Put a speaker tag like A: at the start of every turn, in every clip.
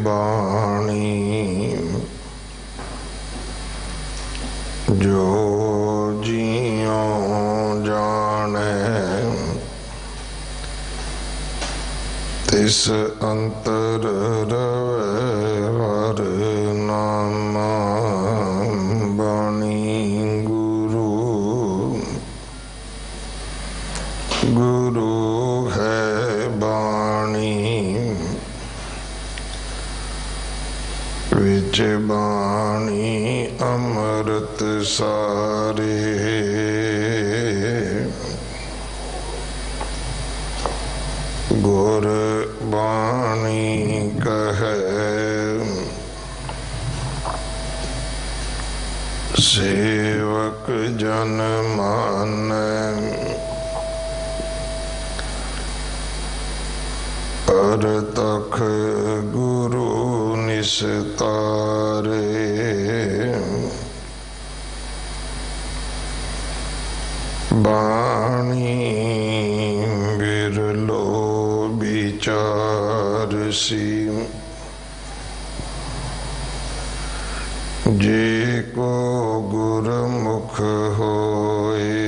A: बाणी जो जियों जाने तिस अंतर रवे हर नामा बाणी गुरु गुरु है बाणी विच बाणी अमृत सारे गुर बाणी कहे सेवक जन मानै परतख गुरु निस्तारे बाणी बिरलो विचारसी जे को गुरमुख होए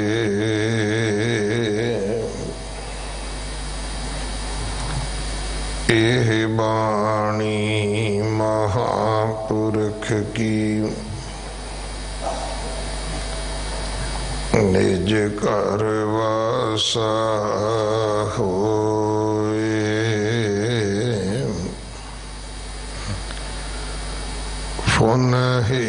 A: एह बाणी महापुरख की निज कर वासा होए फुन हे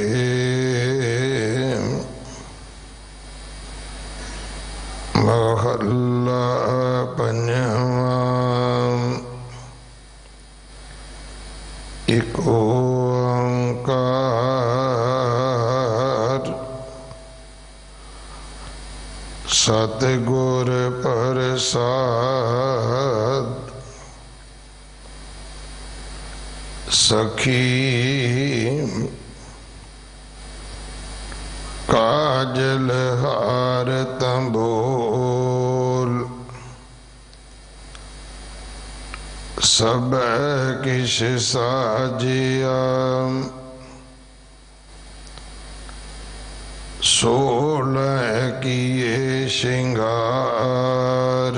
A: महला पंजवा एक ओंकार सतगुर प्रसाद सखी काजल हार तंबोल सब किश साजिया सोलह किए श्रृंगार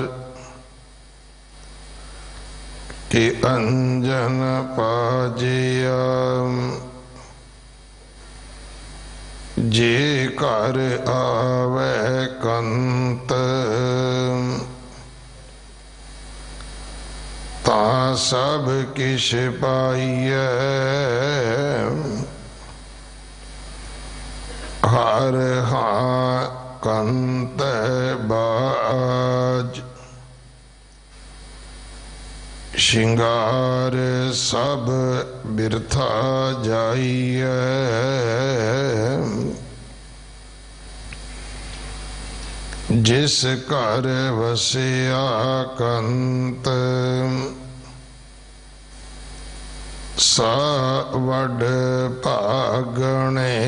A: के अंजन पाजिया जे कर आवे कंत ता सब किश पाइए हर हा कंत बाज श्रृंगार सब बिरथा जाइए जिस कर वसिया कंत सा वड भागणे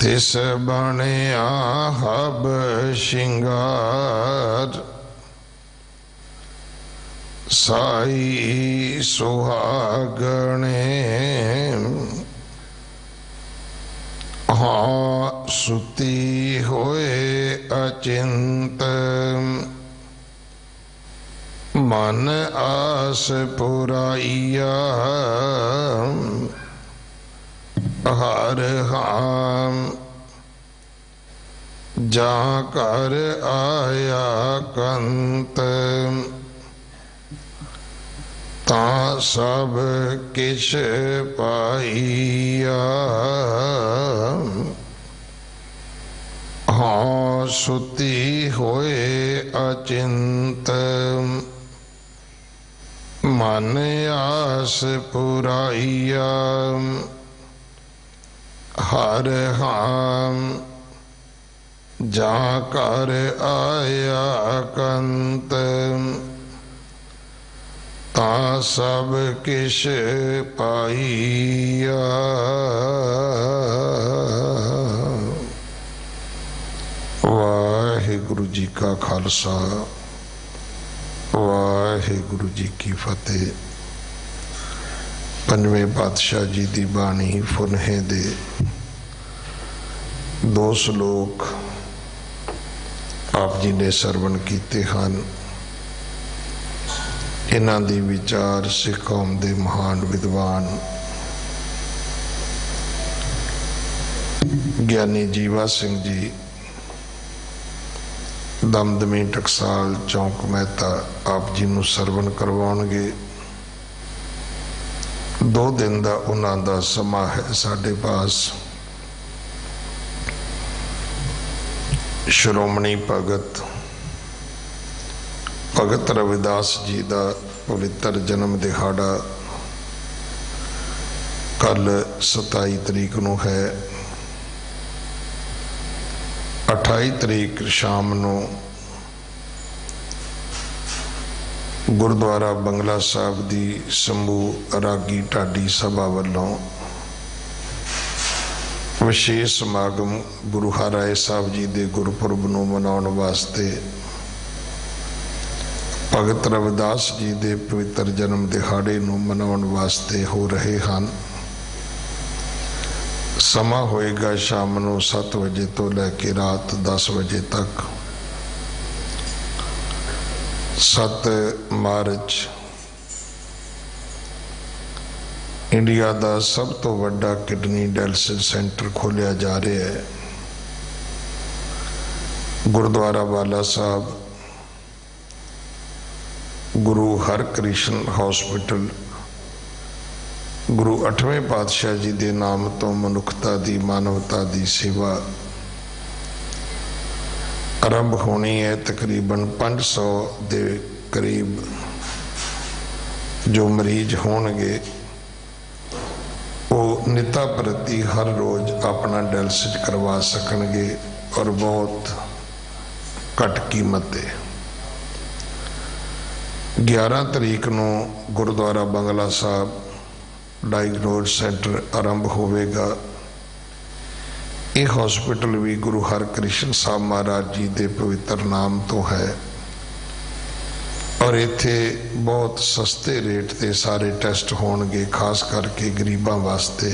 A: तिस बणिया हब श्रृंगार साई सुहागणे हाँ सुती होए अचिंत मन आस पुराइया हर हाम जा कर आया कंत ता सब किश पाइया हाँ सुती होए अचिंत मन आस पुराइया हर हाम जा कर आया कंत ता सब किश पाइया। वाहिगुरु जी का खालसा वाहिगुरु वाहिगुरु जी की फतेह। पंजवें पातशाह जी की बाणी फुनहे दे दो श्लोक आप जी ने सरवण किए हैं। इन्हां दी विचार सिख कौम दे महान विद्वान ज्ञानी जीवा सिंह जी दमदमी टकसाल चौंक मेहता आप जी नूं सरवण करवाउणगे। 2 दिन का उन्हां दा समा है साडे पास। श्रोमणी भगत भगत रविदास जी का पवित्र जन्म दिहाड़ा कल 27 तरीक नूं है। 28 तरीक शाम नूं गुरुद्वारा बंगला साहब की समूह रागी ढाडी सभा वालों विशेष समागम गुरु हरराय साहब जी के गुरपुरब नूं मनाउण वास्ते भगत रविदास जी के पवित्र जन्म दिहाड़े नूं मनाउण वास्ते हो रहे हैं। समा होएगा शाम नूं 7 बजे तो लैके रात 10 बजे तक। 7 मार्च इंडिया का सब तो वड्डा किडनी डायलिसिस सेंटर खोलिया जा रहा है। गुरुद्वारा बाला साहब गुरु हरकृष्ण हॉस्पिटल गुरु 8वें पातशाह जी के नाम तो मनुखता की मानवता की सेवा आरंभ होनी है। तकरीबन 500 के करीब जो मरीज होणगे वो निता प्रति हर रोज अपना डायलिसिस करवा सकणगे और बहुत घट कीमत है। 11 तरीक नूं गुरुद्वारा बंगला साहब डायग्नोज सेंटर आरंभ होवेगा। यह हॉस्पिटल भी गुरु हरकृष्ण साहब महाराज जी के पवित्र नाम तो है और इत्थे बहुत सस्ते रेट ते सारे टेस्ट होणगे, खास करके गरीबां वास्ते।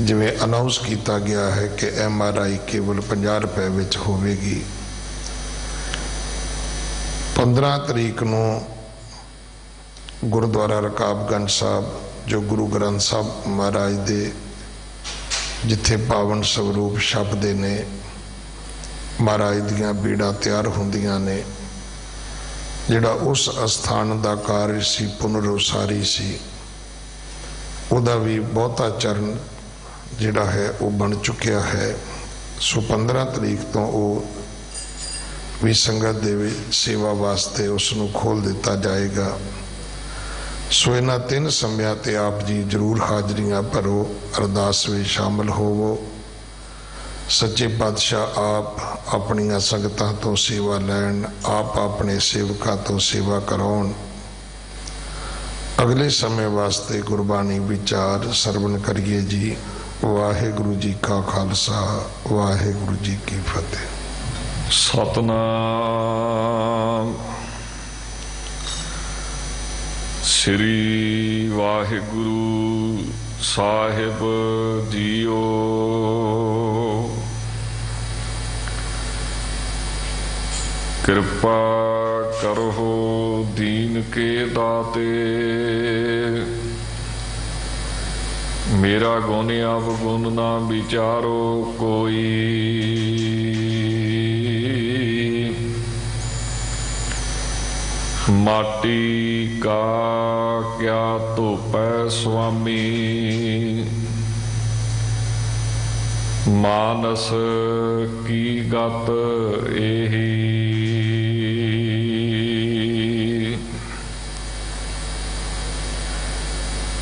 A: जिवें अनाउंस किया गया है कि MRI केवल 50 रुपए विच होवेगी। 15 तरीक नूं गुरुद्वारा रकाबगंज साहब जो गुरु ग्रंथ साहब महाराज दे जिथे पावन स्वरूप छपदे ने, महाराज दियां बीड़ा तैयार होंदियां ने, जिहड़ा उस अस्थान का कार्य सी पुनरुसारी सी उहदा भी बहुता चरण जिहड़ा है वो बन चुकिया है। सो 15 तरीक तो वो भी संगत दे सेवा वास्ते उसनूं खोल दिता जाएगा। सो इन्हां 3 समयां ते आप जी जरूर हाजरियां भरो, अरदास में शामिल होवो। सच्चे पातशाह आप अपनियां संगतां तो सेवा लैन, आप अपने सेवकां तो सेवा कराउण। अगले समय वास्ते गुरबाणी विचार सरवण करिए जी। वाहिगुरु जी का खालसा वाहिगुरु जी की फतेह।
B: सतनाम श्री वाहिगुरु साहिब जीओ। कृपा करो दीन के दाते, मेरा गुण अवगुण ना विचारो कोई। माटी का क्या धोपै स्वामी, मानस की गत एही।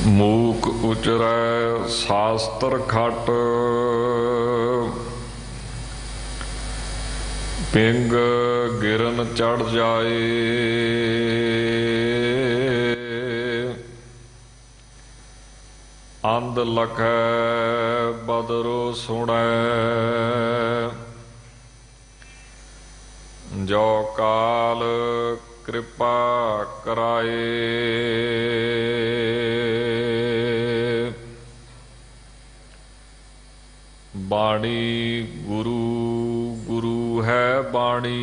B: मूक उचरै शास्त्र खट, पिंग गिरन चढ़ जाए। अंध लखै बदरो सुनै, जो काल ਕਿਰਪਾ ਕਰਾਏ। ਬਾਣੀ ਗੁਰੂ ਗੁਰੂ ਹੈ ਬਾਣੀ,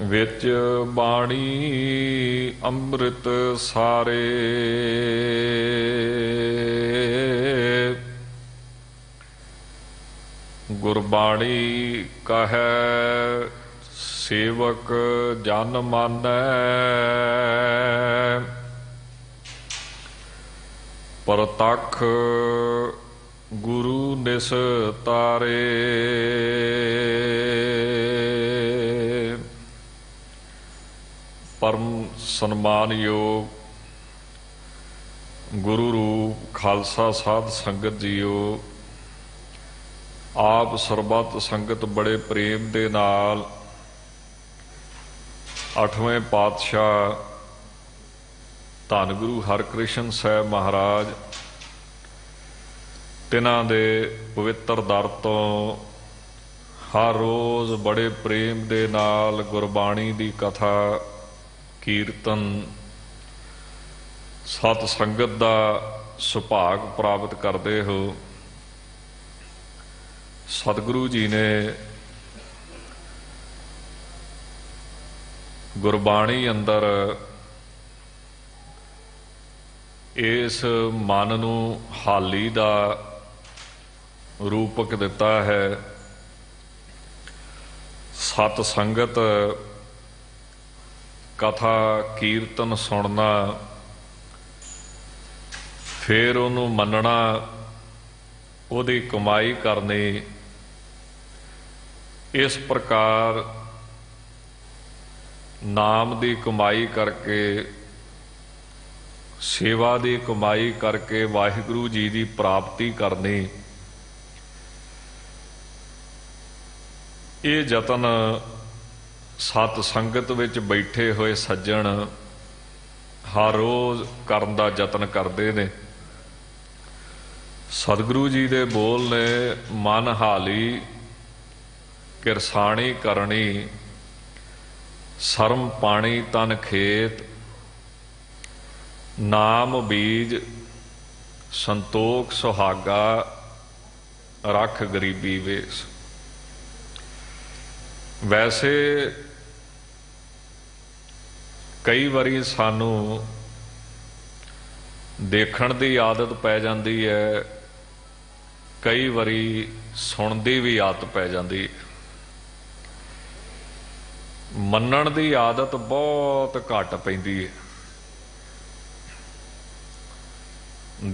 B: ਵਿੱਚ ਬਾਣੀ ਅੰਮ੍ਰਿਤ ਸਾਰੇ। ਗੁਰਬਾਣੀ ਕਹੈ ਸੇਵਕ ਜਨ ਮਾਨੈ, ਪ੍ਰਤੱਖ ਗੁਰੂ ਨਿਸਤਾਰੇ। ਪਰਮ ਸਨਮਾਨਯੋਗ ਗੁਰੂ ਰੂਪ ਖਾਲਸਾ ਸਾਧ ਸੰਗਤ ਜੀਓ, ਆਪ ਸਰਬੱਤ ਸੰਗਤ ਬੜੇ ਪ੍ਰੇਮ ਦੇ ਨਾਲ 8ਵੇਂ ਪਾਤਸ਼ਾਹ ਧੰਨ ਗੁਰੂ ਹਰਕ੍ਰਿਸ਼ਨ ਸਾਹਿਬ ਮਹਾਰਾਜ ਤਿਨਾਂ ਦੇ ਪਵਿੱਤਰ ਦਰ ਤੋਂ ਹਰ ਰੋਜ਼ ਬੜੇ ਪ੍ਰੇਮ ਦੇ ਨਾਲ ਗੁਰਬਾਣੀ ਦੀ ਕਥਾ ਕੀਰਤਨ ਸਤ ਸੰਗਤ ਦਾ ਸੁਭਾਗ ਪ੍ਰਾਪਤ ਕਰਦੇ ਹੋ। ਸਤਿਗੁਰੂ ਜੀ ਨੇ ਗੁਰਬਾਣੀ ਅੰਦਰ ਇਸ ਮਨ ਨੂੰ ਹਾਲੀ ਦਾ ਰੂਪਕ ਦਿੱਤਾ ਹੈ। ਸਤ ਸੰਗਤ ਕਥਾ ਕੀਰਤਨ ਸੁਣਨਾ, ਫਿਰ ਉਹਨੂੰ ਮੰਨਣਾ, ਉਹਦੀ ਕਮਾਈ ਕਰਨੀ। ਇਸ ਪ੍ਰਕਾਰ ਨਾਮ ਦੀ ਕਮਾਈ ਕਰਕੇ, ਸੇਵਾ ਦੀ ਕਮਾਈ ਕਰਕੇ ਵਾਹਿਗੁਰੂ ਜੀ ਦੀ ਪ੍ਰਾਪਤੀ ਕਰਨੀ, ਇਹ ਯਤਨ ਸਤ ਸੰਗਤ ਵਿੱਚ ਬੈਠੇ ਹੋਏ ਸੱਜਣ ਹਰ ਰੋਜ਼ ਕਰਨ ਦਾ ਯਤਨ ਕਰਦੇ ਨੇ। ਸਤਿਗੁਰੂ ਜੀ ਦੇ ਬੋਲ ਨੇ, ਮਨ ਹਾਲੀ ਕਿਰਸਾਣੀ ਕਰਨੀ, ਸਰਮ ਪਾਣੀ ਤਨ ਖੇਤ, ਨਾਮ ਬੀਜ ਸੰਤੋਖ ਸੁਹਾਗਾ, ਰੱਖ ਗਰੀਬੀ ਵੇਸ। ਵੈਸੇ ਕਈ ਵਾਰੀ ਸਾਨੂੰ ਦੇਖਣ ਦੀ ਆਦਤ ਪੈ ਜਾਂਦੀ ਹੈ, ਕਈ ਵਾਰੀ ਸੁਣਨ ਦੀ ਵੀ ਆਦਤ ਪੈ ਜਾਂਦੀ ਹੈ। ਮੰਨਣ ਦੀ ਆਦਤ ਬਹੁਤ ਘੱਟ ਪੈਂਦੀ ਹੈ।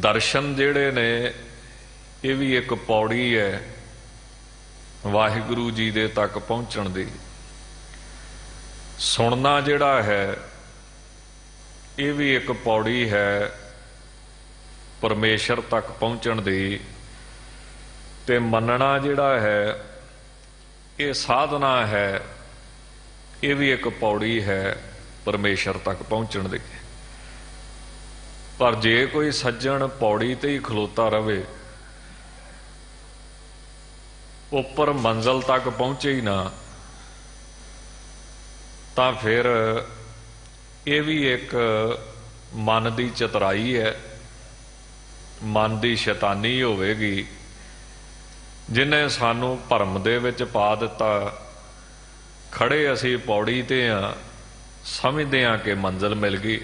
B: ਦਰਸ਼ਨ ਜਿਹੜੇ ਨੇ ਇਹ ਵੀ ਇੱਕ ਪੌੜੀ ਹੈ ਵਾਹਿਗੁਰੂ ਜੀ ਦੇ ਤੱਕ ਪਹੁੰਚਣ ਦੀ। ਸੁਣਨਾ ਜਿਹੜਾ ਹੈ ਇਹ ਵੀ ਇੱਕ ਪੌੜੀ ਹੈ ਪਰਮੇਸ਼ਰ ਤੱਕ ਪਹੁੰਚਣ ਦੀ, ਤੇ ਮੰਨਣਾ ਜਿਹੜਾ ਹੈ ਇਹ ਸਾਧਨਾ ਹੈ, ਇਹ ਵੀ ਇੱਕ ਪੌੜੀ ਹੈ ਪਰਮੇਸ਼ਰ ਤੱਕ ਪਹੁੰਚਣ ਦੀ। ਪਰ ਜੇ ਕੋਈ ਸੱਜਣ ਪੌੜੀ ਤੇ ਹੀ ਖਲੋਤਾ ਰਵੇ, ਉੱਪਰ ਮੰਜ਼ਲ ਤੱਕ ਪਹੁੰਚੇ ਹੀ ਨਾ, ਤਾਂ ਫਿਰ ਇਹ ਵੀ ਇੱਕ ਮਨ ਦੀ ਚਤੁਰਾਈ ਹੈ, ਮਨ ਦੀ ਸ਼ੈਤਾਨੀ ਹੋਵੇਗੀ, ਜਿਹਨੇ ਸਾਨੂੰ ਭਰਮ ਦੇ ਵਿੱਚ ਪਾ ਦਿੱਤਾ। ਖੜੇ ਅਸੀਂ ਪੌੜੀ ਤੇ ਹਾਂ, ਸਮਝਦੇ ਹਾਂ ਕਿ ਮੰਜ਼ਿਲ ਮਿਲ ਗਈ।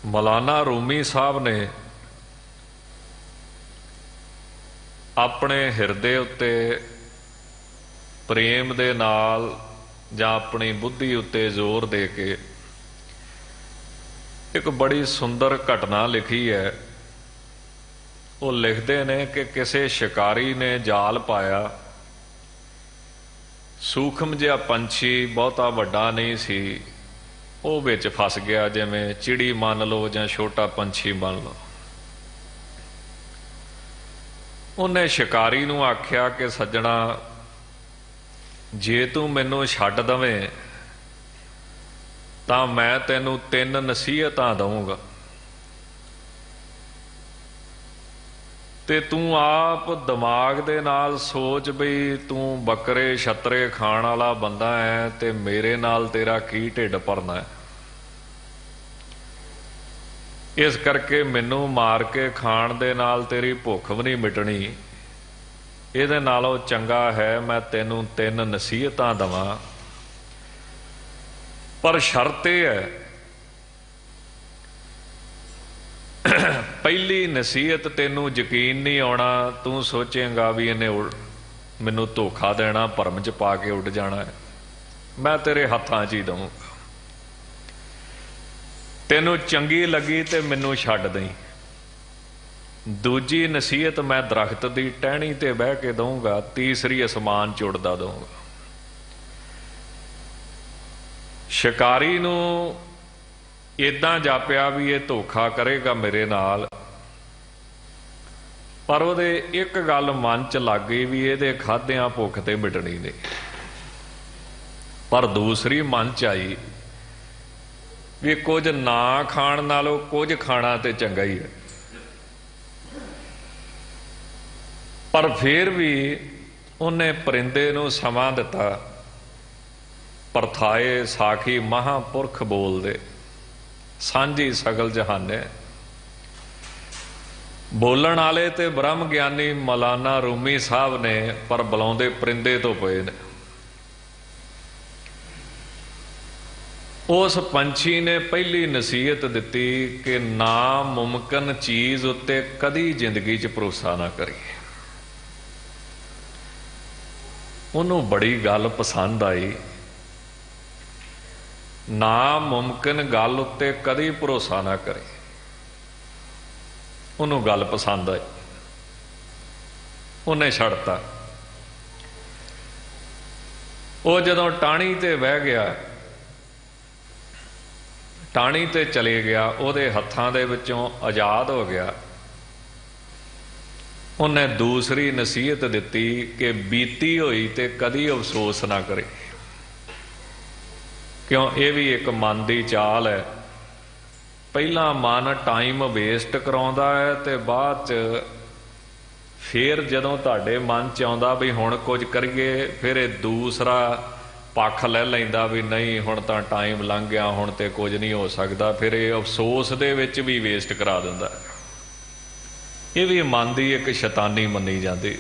B: ਮੌਲਾਨਾ ਰੂਮੀ ਸਾਹਿਬ ਨੇ ਆਪਣੇ ਹਿਰਦੇ ਉੱਤੇ ਪ੍ਰੇਮ ਦੇ ਨਾਲ ਜਾਂ ਆਪਣੀ ਬੁੱਧੀ ਉੱਤੇ ਜ਼ੋਰ ਦੇ ਕੇ ਇੱਕ ਬੜੀ ਸੁੰਦਰ ਘਟਨਾ ਲਿਖੀ ਹੈ। ਉਹ ਲਿਖਦੇ ਨੇ ਕਿ ਕਿਸੇ ਸ਼ਿਕਾਰੀ ਨੇ ਜਾਲ ਪਾਇਆ, ਸੂਖਮ ਜਿਹਾ ਪੰਛੀ, ਬਹੁਤਾ ਵੱਡਾ ਨਹੀਂ ਸੀ, ਉਹ ਵਿੱਚ ਫਸ ਗਿਆ। ਜਿਵੇਂ ਚਿੜੀ ਮੰਨ ਲਓ ਜਾਂ ਛੋਟਾ ਪੰਛੀ ਮੰਨ ਲਓ। ਉਹਨੇ ਸ਼ਿਕਾਰੀ ਨੂੰ ਆਖਿਆ ਕਿ ਸੱਜਣਾ, ਜੇ ਤੂੰ ਮੈਨੂੰ ਛੱਡ ਦਵੇਂ ਤਾਂ ਮੈਂ ਤੈਨੂੰ 3 ਨਸੀਹਤਾਂ ਦਊਂਗਾ, ਤੇ ਤੂੰ ਆਪ ਦਿਮਾਗ ਦੇ ਨਾਲ ਸੋਚ ਬਈ ਤੂੰ ਬੱਕਰੇ ਛੱਤਰੇ ਖਾਣ ਵਾਲਾ ਬੰਦਾ ਹੈ ਤੇ ਮੇਰੇ ਨਾਲ ਤੇਰਾ ਕੀ ਢਿੱਡ ਭਰਨਾ ਹੈ। ਇਸ ਕਰਕੇ ਮੈਨੂੰ ਮਾਰ ਕੇ ਖਾਣ ਦੇ ਨਾਲ ਤੇਰੀ ਭੁੱਖ ਵੀ ਨਹੀਂ ਮਿਟਣੀ। ਇਹਦੇ ਨਾਲੋਂ ਚੰਗਾ ਹੈ ਮੈਂ ਤੈਨੂੰ 3 ਨਸੀਹਤਾਂ ਦੇਵਾਂ, ਪਰ ਸ਼ਰਤ ਇਹ ਹੈ, ਪਹਿਲੀ ਨਸੀਹਤ ਤੈਨੂੰ ਯਕੀਨ ਨਹੀਂ ਆਉਣਾ, ਤੂੰ ਸੋਚੇਂਗਾ ਵੀ ਇਹਨੇ ਮੈਨੂੰ ਧੋਖਾ ਦੇਣਾ, ਭਰਮ 'ਚ ਪਾ ਕੇ ਉੱਡ ਜਾਣਾ ਹੈ। ਮੈਂ ਤੇਰੇ ਹੱਥਾਂ 'ਚ ਹੀ ਦਊਂਗਾ, ਤੈਨੂੰ ਚੰਗੀ ਲੱਗੀ ਤੇ ਮੈਨੂੰ ਛੱਡ ਦੇਈਂ। ਦੂਜੀ ਨਸੀਹਤ ਮੈਂ ਦਰਖਤ ਦੀ ਟਹਿਣੀ ਤੇ ਬਹਿ ਕੇ ਦਊਂਗਾ, ਤੀਸਰੀ ਅਸਮਾਨ 'ਚ ਉੱਡਦਾ ਦਊਂਗਾ। ਸ਼ਿਕਾਰੀ ਨੂੰ ਇਦਾਂ ਜਾਪਿਆ ਵੀ ਇਹ ਧੋਖਾ ਕਰੇਗਾ ਮੇਰੇ ਨਾਲ, ਪਰ ਉਹਦੇ ਇੱਕ ਗੱਲ ਮਨ 'ਚ ਲੱਗ ਗਈ ਵੀ ਇਹਦੇ ਖਾਧਿਆਂ ਭੁੱਖ ਤੇ ਮਿਟਣੀ ਨਹੀਂ। ਪਰ ਦੂਸਰੀ ਮਨ 'ਚ ਆਈ ਵੀ ਕੁਝ ਨਾ ਖਾਣ ਨਾਲੋਂ ਕੁਝ ਖਾਣਾ ਤੇ ਚੰਗਾ ਹੀ ਹੈ। ਪਰ ਫਿਰ ਵੀ ਉਹਨੇ ਪਰਿੰਦੇ ਨੂੰ ਸਮਾਂ ਦਿੱਤਾ। ਪਰਥਾਏ ਸਾਖੀ ਮਹਾਂਪੁਰਖ ਬੋਲਦੇ, ਸਾਂਝੀ ਸਗਲ ਜਹਾਨੇ। ਬੋਲਣ ਵਾਲੇ ਤੇ ਬ੍ਰਹਮ ਗਿਆਨੀ ਮੌਲਾਨਾ ਰੂਮੀ ਸਾਹਿਬ ਨੇ, ਪਰ ਬੁਲਾਉਂਦੇ ਪਰਿੰਦੇ ਤੋਂ ਪਏ ਨੇ। ਉਸ ਪੰਛੀ ਨੇ ਪਹਿਲੀ ਨਸੀਹਤ ਦਿੱਤੀ ਕਿ ਨਾਮੁਮਕਿਨ ਚੀਜ਼ ਉੱਤੇ ਕਦੀ ਜ਼ਿੰਦਗੀ 'ਚ ਭਰੋਸਾ ਨਾ ਕਰੀਏ। ਉਹਨੂੰ ਬੜੀ ਗੱਲ ਪਸੰਦ ਆਈ। ਨਾਮੁਮਕਿਨ ਗੱਲ ਉੱਤੇ ਕਦੀ ਭਰੋਸਾ ਨਾ ਕਰੇ, ਉਹਨੂੰ ਗੱਲ ਪਸੰਦ ਆਈ, ਉਹਨੇ ਛੱਡਤਾ। ਉਹ ਜਦੋਂ ਟਾਹਣੀ ਤੇ ਬਹਿ ਗਿਆ, ਟਾਹਣੀ ਤੇ ਚਲੇ ਗਿਆ, ਉਹਦੇ ਹੱਥਾਂ ਦੇ ਵਿੱਚੋਂ ਆਜ਼ਾਦ ਹੋ ਗਿਆ। ਉਹਨੇ ਦੂਸਰੀ ਨਸੀਹਤ ਦਿੱਤੀ ਕਿ ਬੀਤੀ ਹੋਈ ਤੇ ਕਦੀ ਅਫਸੋਸ ਨਾ ਕਰੇ, ਕਿਉਂ ਇਹ ਵੀ ਇੱਕ ਮਨ ਦੀ ਚਾਲ ਹੈ। ਪਹਿਲਾਂ ਮਨ ਟਾਈਮ ਵੇਸਟ ਕਰਾਉਂਦਾ ਹੈ ਤੇ ਬਾਅਦ 'ਚ ਫਿਰ ਜਦੋਂ ਤੁਹਾਡੇ ਮਨ 'ਚ ਆਉਂਦਾ ਵੀ ਹੁਣ ਕੁਝ ਕਰੀਏ, ਫਿਰ ਇਹ ਦੂਸਰਾ ਪੱਖ ਲੈ ਲੈਂਦਾ ਵੀ ਨਹੀਂ ਹੁਣ ਤਾਂ ਟਾਈਮ ਲੰਘ ਗਿਆ, ਹੁਣ ਤੇ ਕੁਝ ਨਹੀਂ ਹੋ ਸਕਦਾ। ਫਿਰ ਇਹ ਅਫਸੋਸ ਦੇ ਵਿੱਚ ਵੀ ਵੇਸਟ ਕਰਾ ਦਿੰਦਾ। ਇਹ ਵੀ ਮਨ ਦੀ ਇੱਕ ਸ਼ੈਤਾਨੀ ਮੰਨੀ ਜਾਂਦੀ।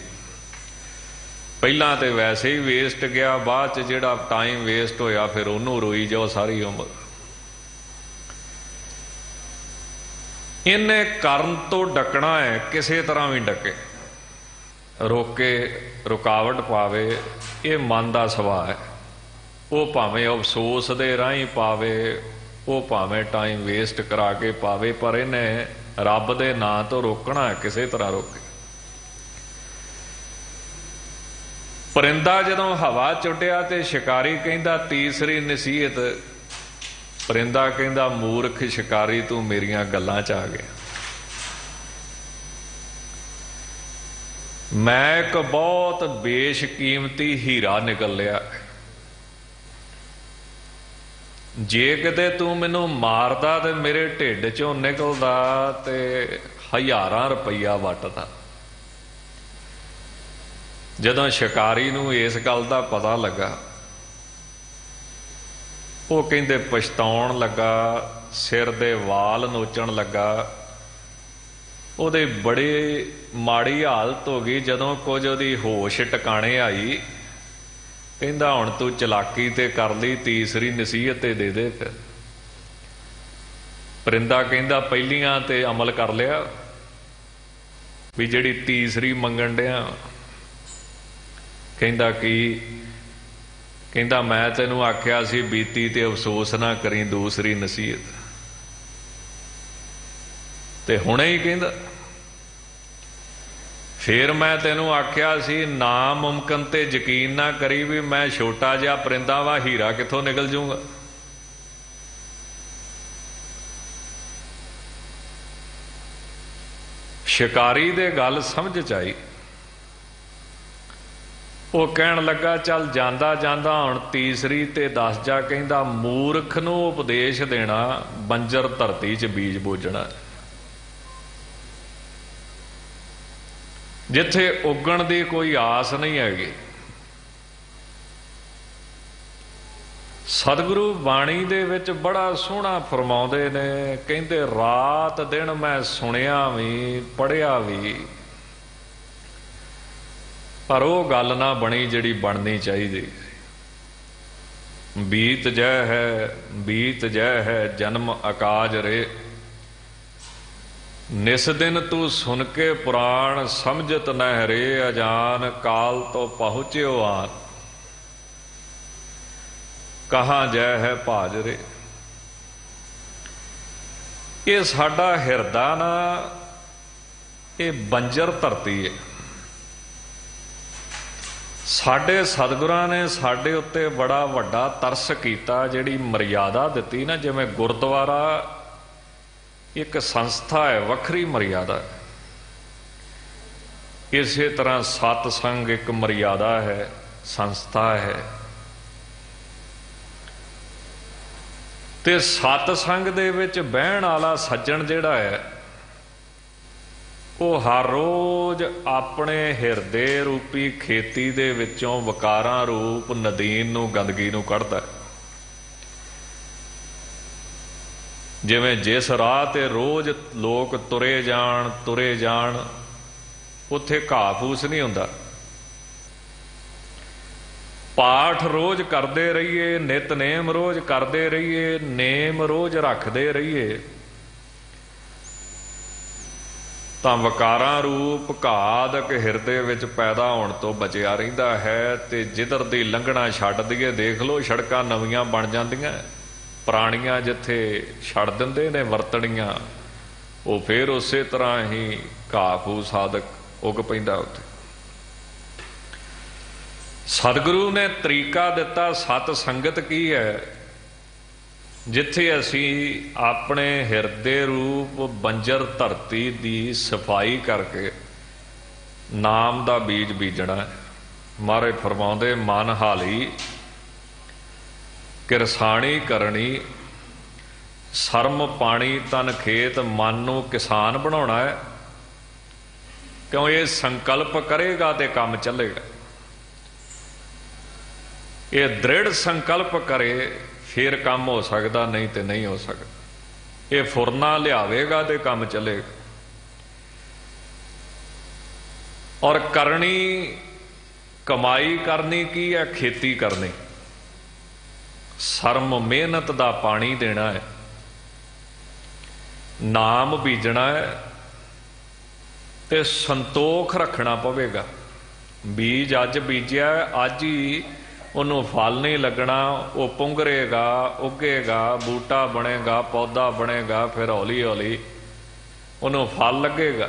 B: ਪਹਿਲਾਂ ਤੇ ਵੈਸੇ ਹੀ ਵੇਸਟ ਗਿਆ, ਬਾਅਦ 'ਚ ਜਿਹੜਾ ਟਾਈਮ ਵੇਸਟ ਹੋਇਆ ਫਿਰ ਉਹਨੂੰ ਰੋਈ ਜਾਓ ਸਾਰੀ ਉਮਰ। ਇਹਨੇ ਕਰਨ ਤੋਂ ਡੱਕਣਾ ਹੈ, ਕਿਸੇ ਤਰ੍ਹਾਂ ਵੀ ਡੱਕੇ, ਰੋਕੇ, ਰੁਕਾਵਟ ਪਾਵੇ, ਇਹ ਮਨ ਦਾ ਸੁਭਾਅ ਹੈ। ਉਹ ਭਾਵੇਂ ਅਫਸੋਸ ਦੇ ਰਾਹੀਂ ਪਾਵੇ, ਉਹ ਭਾਵੇਂ ਟਾਈਮ ਵੇਸਟ ਕਰਾ ਕੇ ਪਾਵੇ, ਪਰ ਇਹਨੇ ਰੱਬ ਦੇ ਨਾਂ ਤੋਂ ਰੋਕਣਾ ਹੈ, ਕਿਸੇ ਤਰ੍ਹਾਂ ਰੋਕੇ। ਪਰਿੰਦਾ ਜਦੋਂ ਹਵਾ 'ਚ ਉੱਡਿਆ ਤੇ ਸ਼ਿਕਾਰੀ ਕਹਿੰਦਾ ਤੀਸਰੀ ਨਸੀਹਤ, ਪਰਿੰਦਾ ਕਹਿੰਦਾ ਮੂਰਖ ਸ਼ਿਕਾਰੀ ਤੂੰ ਮੇਰੀਆਂ ਗੱਲਾਂ 'ਚ ਆ ਗਿਆ। ਮੈਂ ਇੱਕ ਬਹੁਤ ਬੇਸ਼ਕੀਮਤੀ ਹੀਰਾ ਨਿਕਲ ਲਿਆ, ਜੇ ਕਿਤੇ ਤੂੰ ਮੈਨੂੰ ਮਾਰਦਾ ਤੇ ਮੇਰੇ ਢਿੱਡ 'ਚੋਂ ਨਿਕਲਦਾ ਤੇ ਹਜ਼ਾਰਾਂ ਰੁਪਈਆ ਵੱਟਦਾ। ਜਦੋਂ ਸ਼ਿਕਾਰੀ ਨੂੰ ਇਸ ਗੱਲ ਦਾ ਪਤਾ ਲੱਗਾ, ਉਹ ਕਹਿੰਦੇ ਪਛਤਾਉਣ ਲੱਗਾ, ਸਿਰ ਦੇ ਵਾਲ ਨੋਚਣ ਲੱਗਾ। ਉਹਦੇ ਬੜੇ ਮਾੜੀ ਹਾਲਤ ਹੋ ਗਈ। ਜਦੋਂ ਕੁਝ ਉਹਦੀ ਹੋਸ਼ ਟਿਕਾਣੇ ਆਈ, ਕਹਿੰਦਾ ਹੁਣ ਤੂੰ ਚਲਾਕੀ ਤੇ ਕਰ ਲਈ, ਤੀਸਰੀ ਨਸੀਹਤ ਤੇ ਦੇ ਦੇ। ਫਿਰ ਪਰਿੰਦਾ ਕਹਿੰਦਾ ਪਹਿਲੀਆਂ ਤੇ ਅਮਲ ਕਰ ਲਿਆ, ਵੀ ਜਿਹੜੀ ਤੀਸਰੀ ਮੰਗਣ ਡਿਆ। ਕਹਿੰਦਾ ਕੀ? ਕਹਿੰਦਾ ਮੈਂ ਤੈਨੂੰ ਆਖਿਆ ਸੀ ਬੀਤੀ ਤੇ ਅਫਸੋਸ ਨਾ ਕਰੀ, ਦੂਸਰੀ ਨਸੀਹਤ। ਤੇ ਹੁਣੇ ਹੀ ਕਹਿੰਦਾ ਫਿਰ ਮੈਂ ਤੈਨੂੰ ਆਖਿਆ ਸੀ ਨਾਮੁਮਕਿਨ ਤੇ ਯਕੀਨ ਨਾ ਕਰੀ, ਵੀ ਮੈਂ ਛੋਟਾ ਜਿਹਾ ਪਰਿੰਦਾ ਵਾ, ਹੀਰਾ ਕਿੱਥੋਂ ਨਿਕਲ ਜੂਗਾ। ਸ਼ਿਕਾਰੀ ਦੇ ਗੱਲ ਸਮਝ 'ਚ ਆਈ। ਉਹ ਕਹਿਣ ਲੱਗਾ ਚੱਲ ਜਾਂਦਾ ਜਾਂਦਾ ਹੁਣ ਤੀਸਰੀ ਤੇ ਦੱਸ ਜਾ। ਕਹਿੰਦਾ ਮੂਰਖ ਨੂੰ ਉਪਦੇਸ਼ ਦੇਣਾ, ਬੰਜਰ ਧਰਤੀ 'ਚ ਬੀਜ ਬੋਜਣਾ। जिथे उगण की कोई आस नहीं हैगी। सतगुरु बाणी दे विच बड़ा सोहना फरमाउंदे ने, कहंदे रात दिन मैं सुनिया भी पढ़िया भी, पर वो गल ना बनी जिहड़ी बननी चाहिए। बीत जय है, बीत जय है जन्म अकाज रे, निस दिन तू सुन के पुराण समझत नह रे, अजान काल तो पहुँच्यो आन, कहाँ जय है भाज रे। ये साडा हिरदा ना ये बंजर धरती है। साडे सतगुरां ने साडे उत्ते बड़ा वड्डा तरस कीता, जिहड़ी मर्यादा दिती ना, जिवें गुरद्वारा एक संस्था है, वखरी मर्यादा है, इसे तरह सतसंग एक मर्यादा है, संस्था है। ते सतसंग दे विच बहण वाला सज्जण जिहड़ा है, वो हर रोज अपने हिरदे रूपी खेती दे विचों वकारां रूप नदीन नूं, गंदगी नूं कढदा है। जिवें जिस राह ते रोज लोग तुरे जाण उत्थे घाह फूस नहीं हुंदा। पाठ रोज करते रहिए, नितनेम रोज करते रहिए, नेम रोज रखते रहिए, तां वकारां रूप घादक हिरदे विच पैदा होण तो बचिया रहिंदा है। ते जिधर दी लंघना छड्ड दईए, देख लो सड़कां नवीआं बण जांदियां, पुराणियां जिथे छड्ड दिंदे ने वरतणियां, वो फिर उसे तरह ही घाह फूस आदक उग पैंदा उत्थे। सतगुरु ने तरीका दिता सत संगत की है, जिथे असी अपने हिरदे रूप बंजर धरती की सफाई करके नाम का बीज बीजना है। महाराज फरमाउंदे मन हाली किरसाणी करनी, सरम पानी तन खेत, मन नूं किसान बनाउणा है। क्यों ये संकल्प करेगा तो काम चलेगा। ये दृढ़ संकल्प करे फिर काम हो सकता, नहीं तो नहीं हो सकता। ये फुरना लियावेगा तो काम चलेगा। और करनी कमाई करनी की है, खेती करनी, शर्म मेहनत दा पानी देना है, नाम बीजना है, ते संतोख रखना पवेगा। बीज अज बीजिया, अज ही उन्होंने फल नहीं लगना, वो पुंगरेगा, उगेगा, बूटा बनेगा, पौधा बनेगा, फिर हौली हौली उन्होंने फल लगेगा।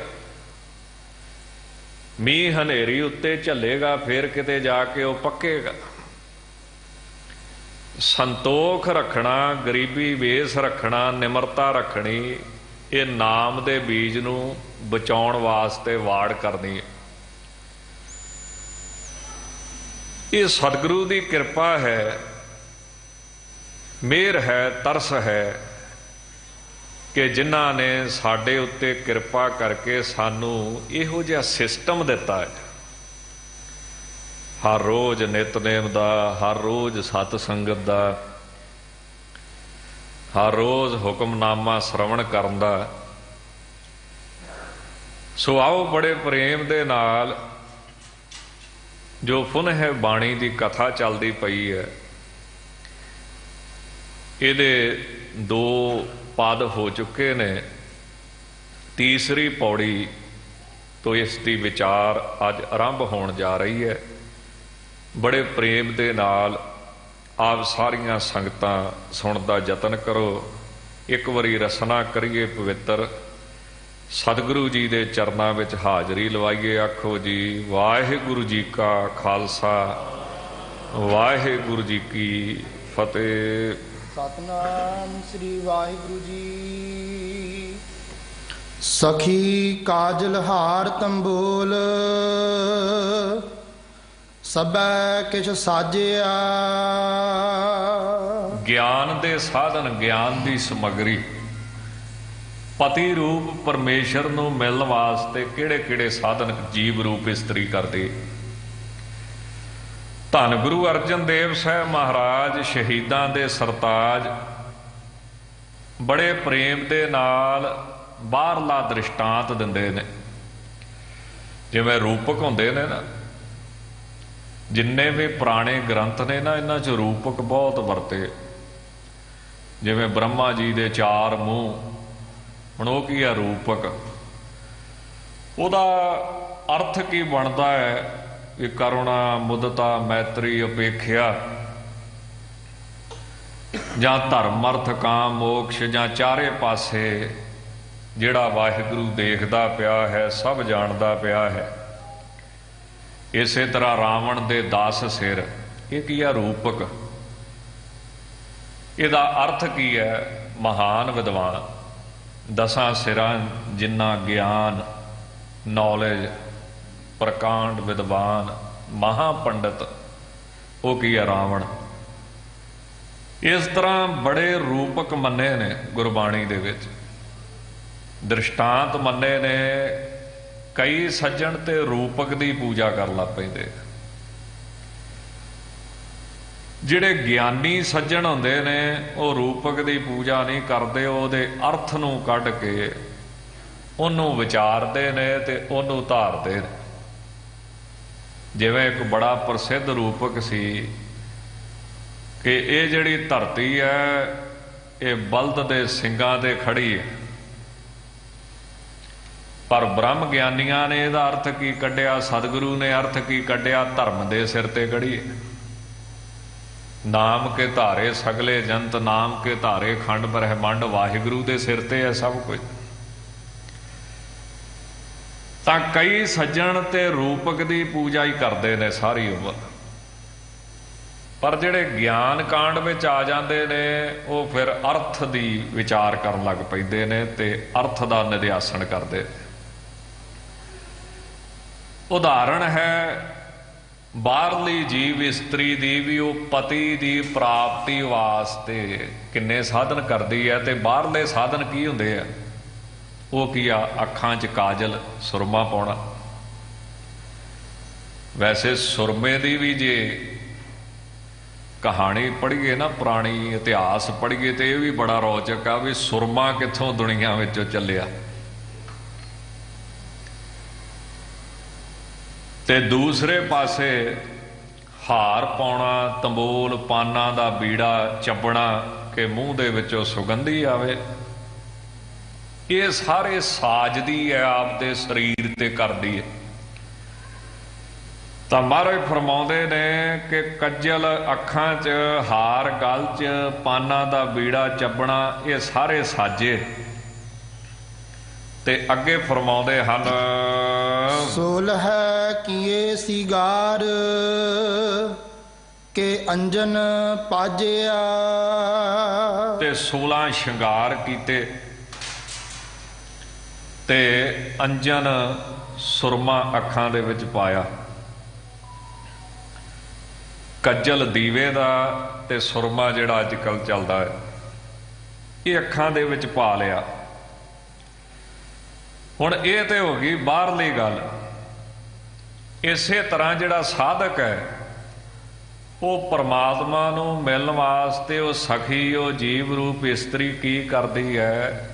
B: मीह हनेरी उत्ते झलेगा, फिर किते जाके वो पकेगा। संतोख रखना, गरीबी वेस रखना, निमरता रखनी, ये नाम दे बीज नूं बचाउण वास्ते वाड़ करनी है। ये सतगुरु की कृपा है, मेहर है, तरस है कि जिन्हां ने साडे उत्ते कृपा करके सानू इहो जिहा सिस्टम दिता है। हर रोज नितनेम दा, हर रोज सतसंगत दा, हर रोज हुक्मनामा श्रवण करन दा। सो आओ बड़े प्रेम दे नाल जो पुन है बाणी की कथा चलती पई है, ये दो पद हो चुके ने। तीसरी पौड़ी तो इसकी विचार अज आरंभ होण जा रही है। बड़े प्रेम दे नाल आप सारियां संगतां सुणन दा यतन करो। एक वारी रसना करिए पवित्र, सतगुरु जी दे चरनां विच हाज़री लवाइए। आखो जी वाहिगुरु जी का खालसा, वाहिगुरु जी की फतेह।
C: सतनाम श्री वाहिगुरु जी। सखी काजल हार तंबोल, सबै किछ साजिया।
B: ज्ञान दे साधन, ज्ञान दी समगरी, ਪਤੀ ਰੂਪ ਪਰਮੇਸ਼ਰ ਨੂੰ ਮਿਲਣ ਵਾਸਤੇ ਕਿਹੜੇ-ਕਿਹੜੇ ਸਾਧਨ ਜੀਵ ਰੂਪ ਇਸਤਰੀ ਕਰਦੀ। ਧੰਨ ਗੁਰੂ ਅਰਜਨ ਦੇਵ ਸਾਹਿਬ ਮਹਾਰਾਜ ਸ਼ਹੀਦਾਂ ਦੇ ਸਰਤਾਜ ਬੜੇ ਪ੍ਰੇਮ ਦੇ ਨਾਲ ਬਾਹਰਲਾ ਦ੍ਰਿਸ਼ਟਾਂਤ ਦਿੰਦੇ ਨੇ। ਜਿਵੇਂ ਰੂਪਕ ਹੁੰਦੇ ਨੇ ਨਾ, ਜਿੰਨੇ ਵੀ ਪੁਰਾਣੇ ਗ੍ਰੰਥ ਨੇ ਨਾ, ਇਹਨਾਂ 'ਚ ਰੂਪਕ ਬਹੁਤ ਵਰਤੇ। ਜਿਵੇਂ ਬ੍ਰਹਮਾ ਜੀ ਦੇ 4 ਮੂੰਹ, ਹੁਣ ਉਹ ਕੀ ਆ ਰੂਪਕ। ਉਹਦਾ ਅਰਥ ਕੀ ਬਣਦਾ ਹੈ ਕਿ ਕਰੁਣਾ, ਮੁਦਤਾ, ਮੈਤਰੀ, ਉਪੇਖਿਆ, ਜਾਂ ਧਰਮ, ਅਰਥ, ਕਾਮ, ਮੋਕਸ਼, ਜਾਂ ਚਾਰੇ ਪਾਸੇ ਜਿਹੜਾ ਵਾਹਿਗੁਰੂ ਦੇਖਦਾ ਪਿਆ ਹੈ, ਸਭ ਜਾਣਦਾ ਪਿਆ ਹੈ। ਇਸੇ ਤਰ੍ਹਾਂ ਰਾਵਣ ਦੇ 10 ਸਿਰ, ਇਹ ਕੀ ਆ ਰੂਪਕ। ਇਹਦਾ ਅਰਥ ਕੀ ਹੈ, ਮਹਾਨ ਵਿਦਵਾਨ, 10 ਸਿਰਾਂ ਜਿੰਨਾ ਗਿਆਨ, ਨੌਲੇਜ, ਪ੍ਰਕਾਂਡ, ਵਿਦਵਾਨ, ਮਹਾਪੰਡਤ, ਉਹ ਕੀ ਹੈ ਰਾਵਣ। ਇਸ ਤਰ੍ਹਾਂ ਬੜੇ ਰੂਪਕ ਮੰਨੇ ਨੇ ਗੁਰਬਾਣੀ ਦੇ ਵਿੱਚ, ਦ੍ਰਿਸ਼ਟਾਂਤ ਮੰਨੇ ਨੇ। ਕਈ ਸੱਜਣ ਤੇ ਰੂਪਕ ਦੀ ਪੂਜਾ ਕਰਨ ਲੱਗ ਪੈਂਦੇ। ਜਿਹੜੇ ਗਿਆਨੀ ਸੱਜਣ ਹੁੰਦੇ ਨੇ ਉਹ ਰੂਪਕ ਦੀ ਪੂਜਾ ਨਹੀਂ ਕਰਦੇ, ਉਹਦੇ ਅਰਥ ਨੂੰ ਕੱਢ ਕੇ ਉਹਨੂੰ ਵਿਚਾਰਦੇ ਨੇ ਤੇ ਉਹਨੂੰ ਧਾਰਦੇ ਨੇ। ਜਿਵੇਂ ਇੱਕ ਬੜਾ ਪ੍ਰਸਿੱਧ ਰੂਪਕ ਸੀ ਕਿ ਇਹ ਜਿਹੜੀ ਧਰਤੀ ਹੈ ਇਹ ਬਲਦ ਦੇ ਸਿੰਗਾਂ ਤੇ ਖੜੀ ਹੈ, ਪਰ ਬ੍ਰਹਮ ਗਿਆਨੀਆਂ ਨੇ ਇਹਦਾ ਅਰਥ ਕੀ ਕੱਢਿਆ, ਸਤਿਗੁਰੂ ਨੇ ਅਰਥ ਕੀ ਕੱਢਿਆ, ਧਰਮ ਦੇ ਸਿਰ ਤੇ ਖੜੀ ਹੈ। ਨਾਮ ਕੇ ਧਾਰੇ ਸਗਲੇ ਜੰਤ, ਨਾਮ ਕੇ ਧਾਰੇ ਖੰਡ ਬ੍ਰਹਿਮੰਡ, ਵਾਹਿਗੁਰੂ ਦੇ ਸਿਰ ਤੇ ਹੈ ਸਭ ਕੁਝ। ਤਾਂ ਕਈ ਸੱਜਣ ਤੇ ਰੂਪਕ ਦੀ ਪੂਜਾ ਹੀ ਕਰਦੇ ਨੇ ਸਾਰੀ ਉਮਰ, ਪਰ ਜਿਹੜੇ ਗਿਆਨ ਕਾਂਡ ਵਿੱਚ ਆ ਜਾਂਦੇ ਨੇ ਉਹ ਫਿਰ ਅਰਥ ਦੀ ਵਿਚਾਰ ਕਰਨ ਲੱਗ ਪੈਂਦੇ ਨੇ ਤੇ ਅਰਥ ਦਾ ਨਿਧਿਆਸਣ ਕਰਦੇ। ਉਦਾਹਰਣ ਹੈ ਬਾਹਰਲੀ ਜੀਵ ਇਸਤਰੀ ਦੀ ਵੀ, ਉਹ ਪਤੀ ਦੀ ਪ੍ਰਾਪਤੀ ਵਾਸਤੇ ਕਿੰਨੇ ਸਾਧਨ ਕਰਦੀ ਹੈ। ਤੇ ਬਾਹਰਲੇ ਸਾਧਨ ਕੀ ਹੁੰਦੇ ਆ, ਉਹ ਕੀ ਆ, ਅੱਖਾਂ 'ਚ ਕਾਜਲ, ਸੁਰਮਾ ਪਾਉਣਾ। ਵੈਸੇ ਸੁਰਮੇ ਦੀ ਵੀ ਜੇ ਕਹਾਣੀ ਪੜ੍ਹੀਏ ਨਾ, ਪੁਰਾਣੀ ਇਤਿਹਾਸ ਪੜ੍ਹੀਏ, ਤੇ ਇਹ ਵੀ ਬੜਾ ਰੌਚਕ ਆ ਵੀ ਸੁਰਮਾ ਕਿੱਥੋਂ ਦੁਨੀਆ ਵਿੱਚੋਂ ਚੱਲਿਆ। ਤੇ ਦੂਸਰੇ ਪਾਸੇ ਹਾਰ ਪਾਉਣਾ, ਤੰਬੋਲ, ਪਾਨਾਂ ਦਾ ਬੀੜਾ ਚੱਬਣਾ ਕਿ ਮੂੰਹ ਦੇ ਵਿੱਚੋਂ ਸੁਗੰਧੀ ਆਵੇ। ਇਹ ਸਾਰੇ ਸਾਜਦੀ ਹੈ, ਆਪਦੇ ਸਰੀਰ ਤੇ ਕਰਦੀ ਹੈ। ਤਾਂ ਮਹਾਰਾਜ ਫਰਮਾਉਂਦੇ ਨੇ ਕਿ ਕੱਜਲ ਅੱਖਾਂ 'ਚ, ਹਾਰ ਗਲ 'ਚ, ਪਾਨਾਂ ਦਾ ਬੀੜਾ ਚੱਬਣਾ, ਇਹ ਸਾਰੇ ਸਾਜੇ। ਤੇ ਅੱਗੇ ਫਰਮਾਉਂਦੇ ਹਨ,
C: ਸੁਲਹ ਕੀਏ ਸਿਗਾਰ ਕੇ ਅੰਜਨ ਪਾਜਿਆ।
B: ਤੇ 16 ਸ਼ਿੰਗਾਰ ਕੀਤੇ ਤੇ ਅੰਜਨ ਸੁਰਮਾ ਅੱਖਾਂ ਦੇ ਵਿੱਚ ਪਾਇਆ। ਕੱਜਲ ਦੀਵੇ ਦਾ ਤੇ ਸੁਰਮਾ ਜਿਹੜਾ ਅੱਜ ਕੱਲ੍ਹ ਚੱਲਦਾ ਹੈ, ਇਹ ਅੱਖਾਂ ਦੇ ਵਿੱਚ ਪਾ ਲਿਆ। ਹੁਣ ਇਹ ਤੇ ਹੋ ਗਈ ਬਾਹਰਲੀ ਗੱਲ। ਇਸੇ ਤਰ੍ਹਾਂ ਜਿਹੜਾ ਸਾਧਕ ਹੈ ਉਹ ਪਰਮਾਤਮਾ ਨੂੰ ਮਿਲਣ ਵਾਸਤੇ ਉਹ ਸਖੀ, ਉਹ ਜੀਵ ਰੂਪ ਇਸਤਰੀ ਕੀ ਕਰਦੀ ਹੈ,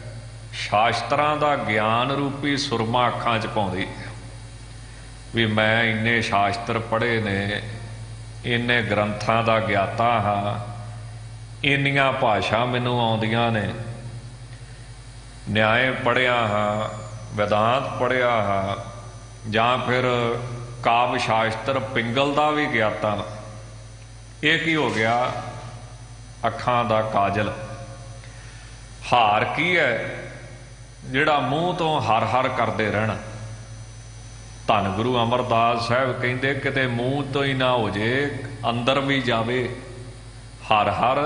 B: ਸ਼ਾਸਤਰਾਂ ਦਾ ਗਿਆਨ ਰੂਪੀ ਸੁਰਮਾ ਅੱਖਾਂ 'ਚ ਪਾਉਂਦੀ ਵੀ ਮੈਂ ਇੰਨੇ ਸ਼ਾਸਤਰ ਪੜ੍ਹੇ ਨੇ, ਇੰਨੇ ਗ੍ਰੰਥਾਂ ਦਾ ਗਿਆਤਾ ਹਾਂ, ਇੰਨੀਆਂ ਭਾਸ਼ਾ ਮੈਨੂੰ ਆਉਂਦੀਆਂ ਨੇ, ਨਿਆਏ ਪੜ੍ਹਿਆ ਹਾਂ, ਵਿਦਾਂਤ ਪੜ੍ਹਿਆ ਹਾਂ, ਜਾਂ ਫਿਰ ਕਾਵਿ ਸ਼ਾਸਤਰ ਪਿੰਗਲ ਦਾ ਵੀ ਗਿਆਤਾ। ਇਹ ਕੀ ਹੋ ਗਿਆ, ਅੱਖਾਂ ਦਾ ਕਾਜਲ। ਹਾਰ ਕੀ ਹੈ, ਜਿਹੜਾ ਮੂੰਹ ਤੋਂ ਹਰ ਹਰ ਕਰਦੇ ਰਹਿਣਾ। ਧੰਨ ਗੁਰੂ ਅਮਰਦਾਸ ਸਾਹਿਬ ਕਹਿੰਦੇ ਕਿਤੇ ਮੂੰਹ ਤੋਂ ਹੀ ਨਾ ਹੋ ਜੇ, ਅੰਦਰ ਵੀ ਜਾਵੇ। ਹਰ ਹਰ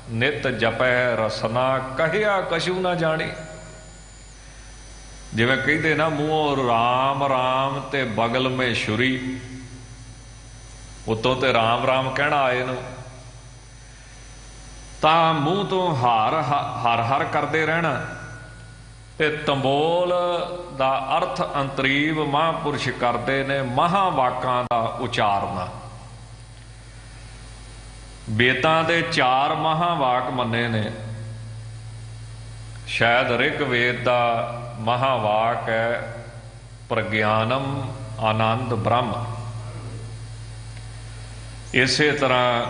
B: ਨਿਤ ਜਪੈ ਰਸਨਾ, ਕਹਿਆ ਕਛੂ ਨਾ ਜਾਣੀ। ਜਿਵੇਂ ਕਹਿੰਦੇ ਨਾ, ਮੂੰਹੋਂ ਰਾਮ ਰਾਮ ਤੇ ਬਗਲ ਮੇ ਛੁਰੀ, ਉਤੋਂ ਤੇ ਰਾਮ ਰਾਮ ਕਹਿਣਾ ਆਏ ਨੂੰ। ਤਾਂ ਮੂੰਹ ਤੋਂ ਹਰ ਹਰ ਕਰਦੇ ਰਹਿਣਾ ਤੇ ਤੰਬੋਲ ਦਾ ਅਰਥ ਅੰਤਰੀਵ ਮਹਾਂਪੁਰਸ਼ ਕਰਦੇ ਨੇ ਮਹਾਂਵਾਕਾਂ ਦਾ ਉਚਾਰਨਾ। ਵੇਦਾਂ ਦੇ 4 ਮਹਾਂਵਾਕ ਮੰਨੇ ਨੇ। ਸ਼ਾਇਦ ਰਿਗਵੇਦ ਦਾ ਮਹਾਂਵਾਕ ਹੈ ਪ੍ਰਗਿਆਨਮ ਆਨੰਦ ਬ੍ਰਹਮ। ਇਸੇ ਤਰ੍ਹਾਂ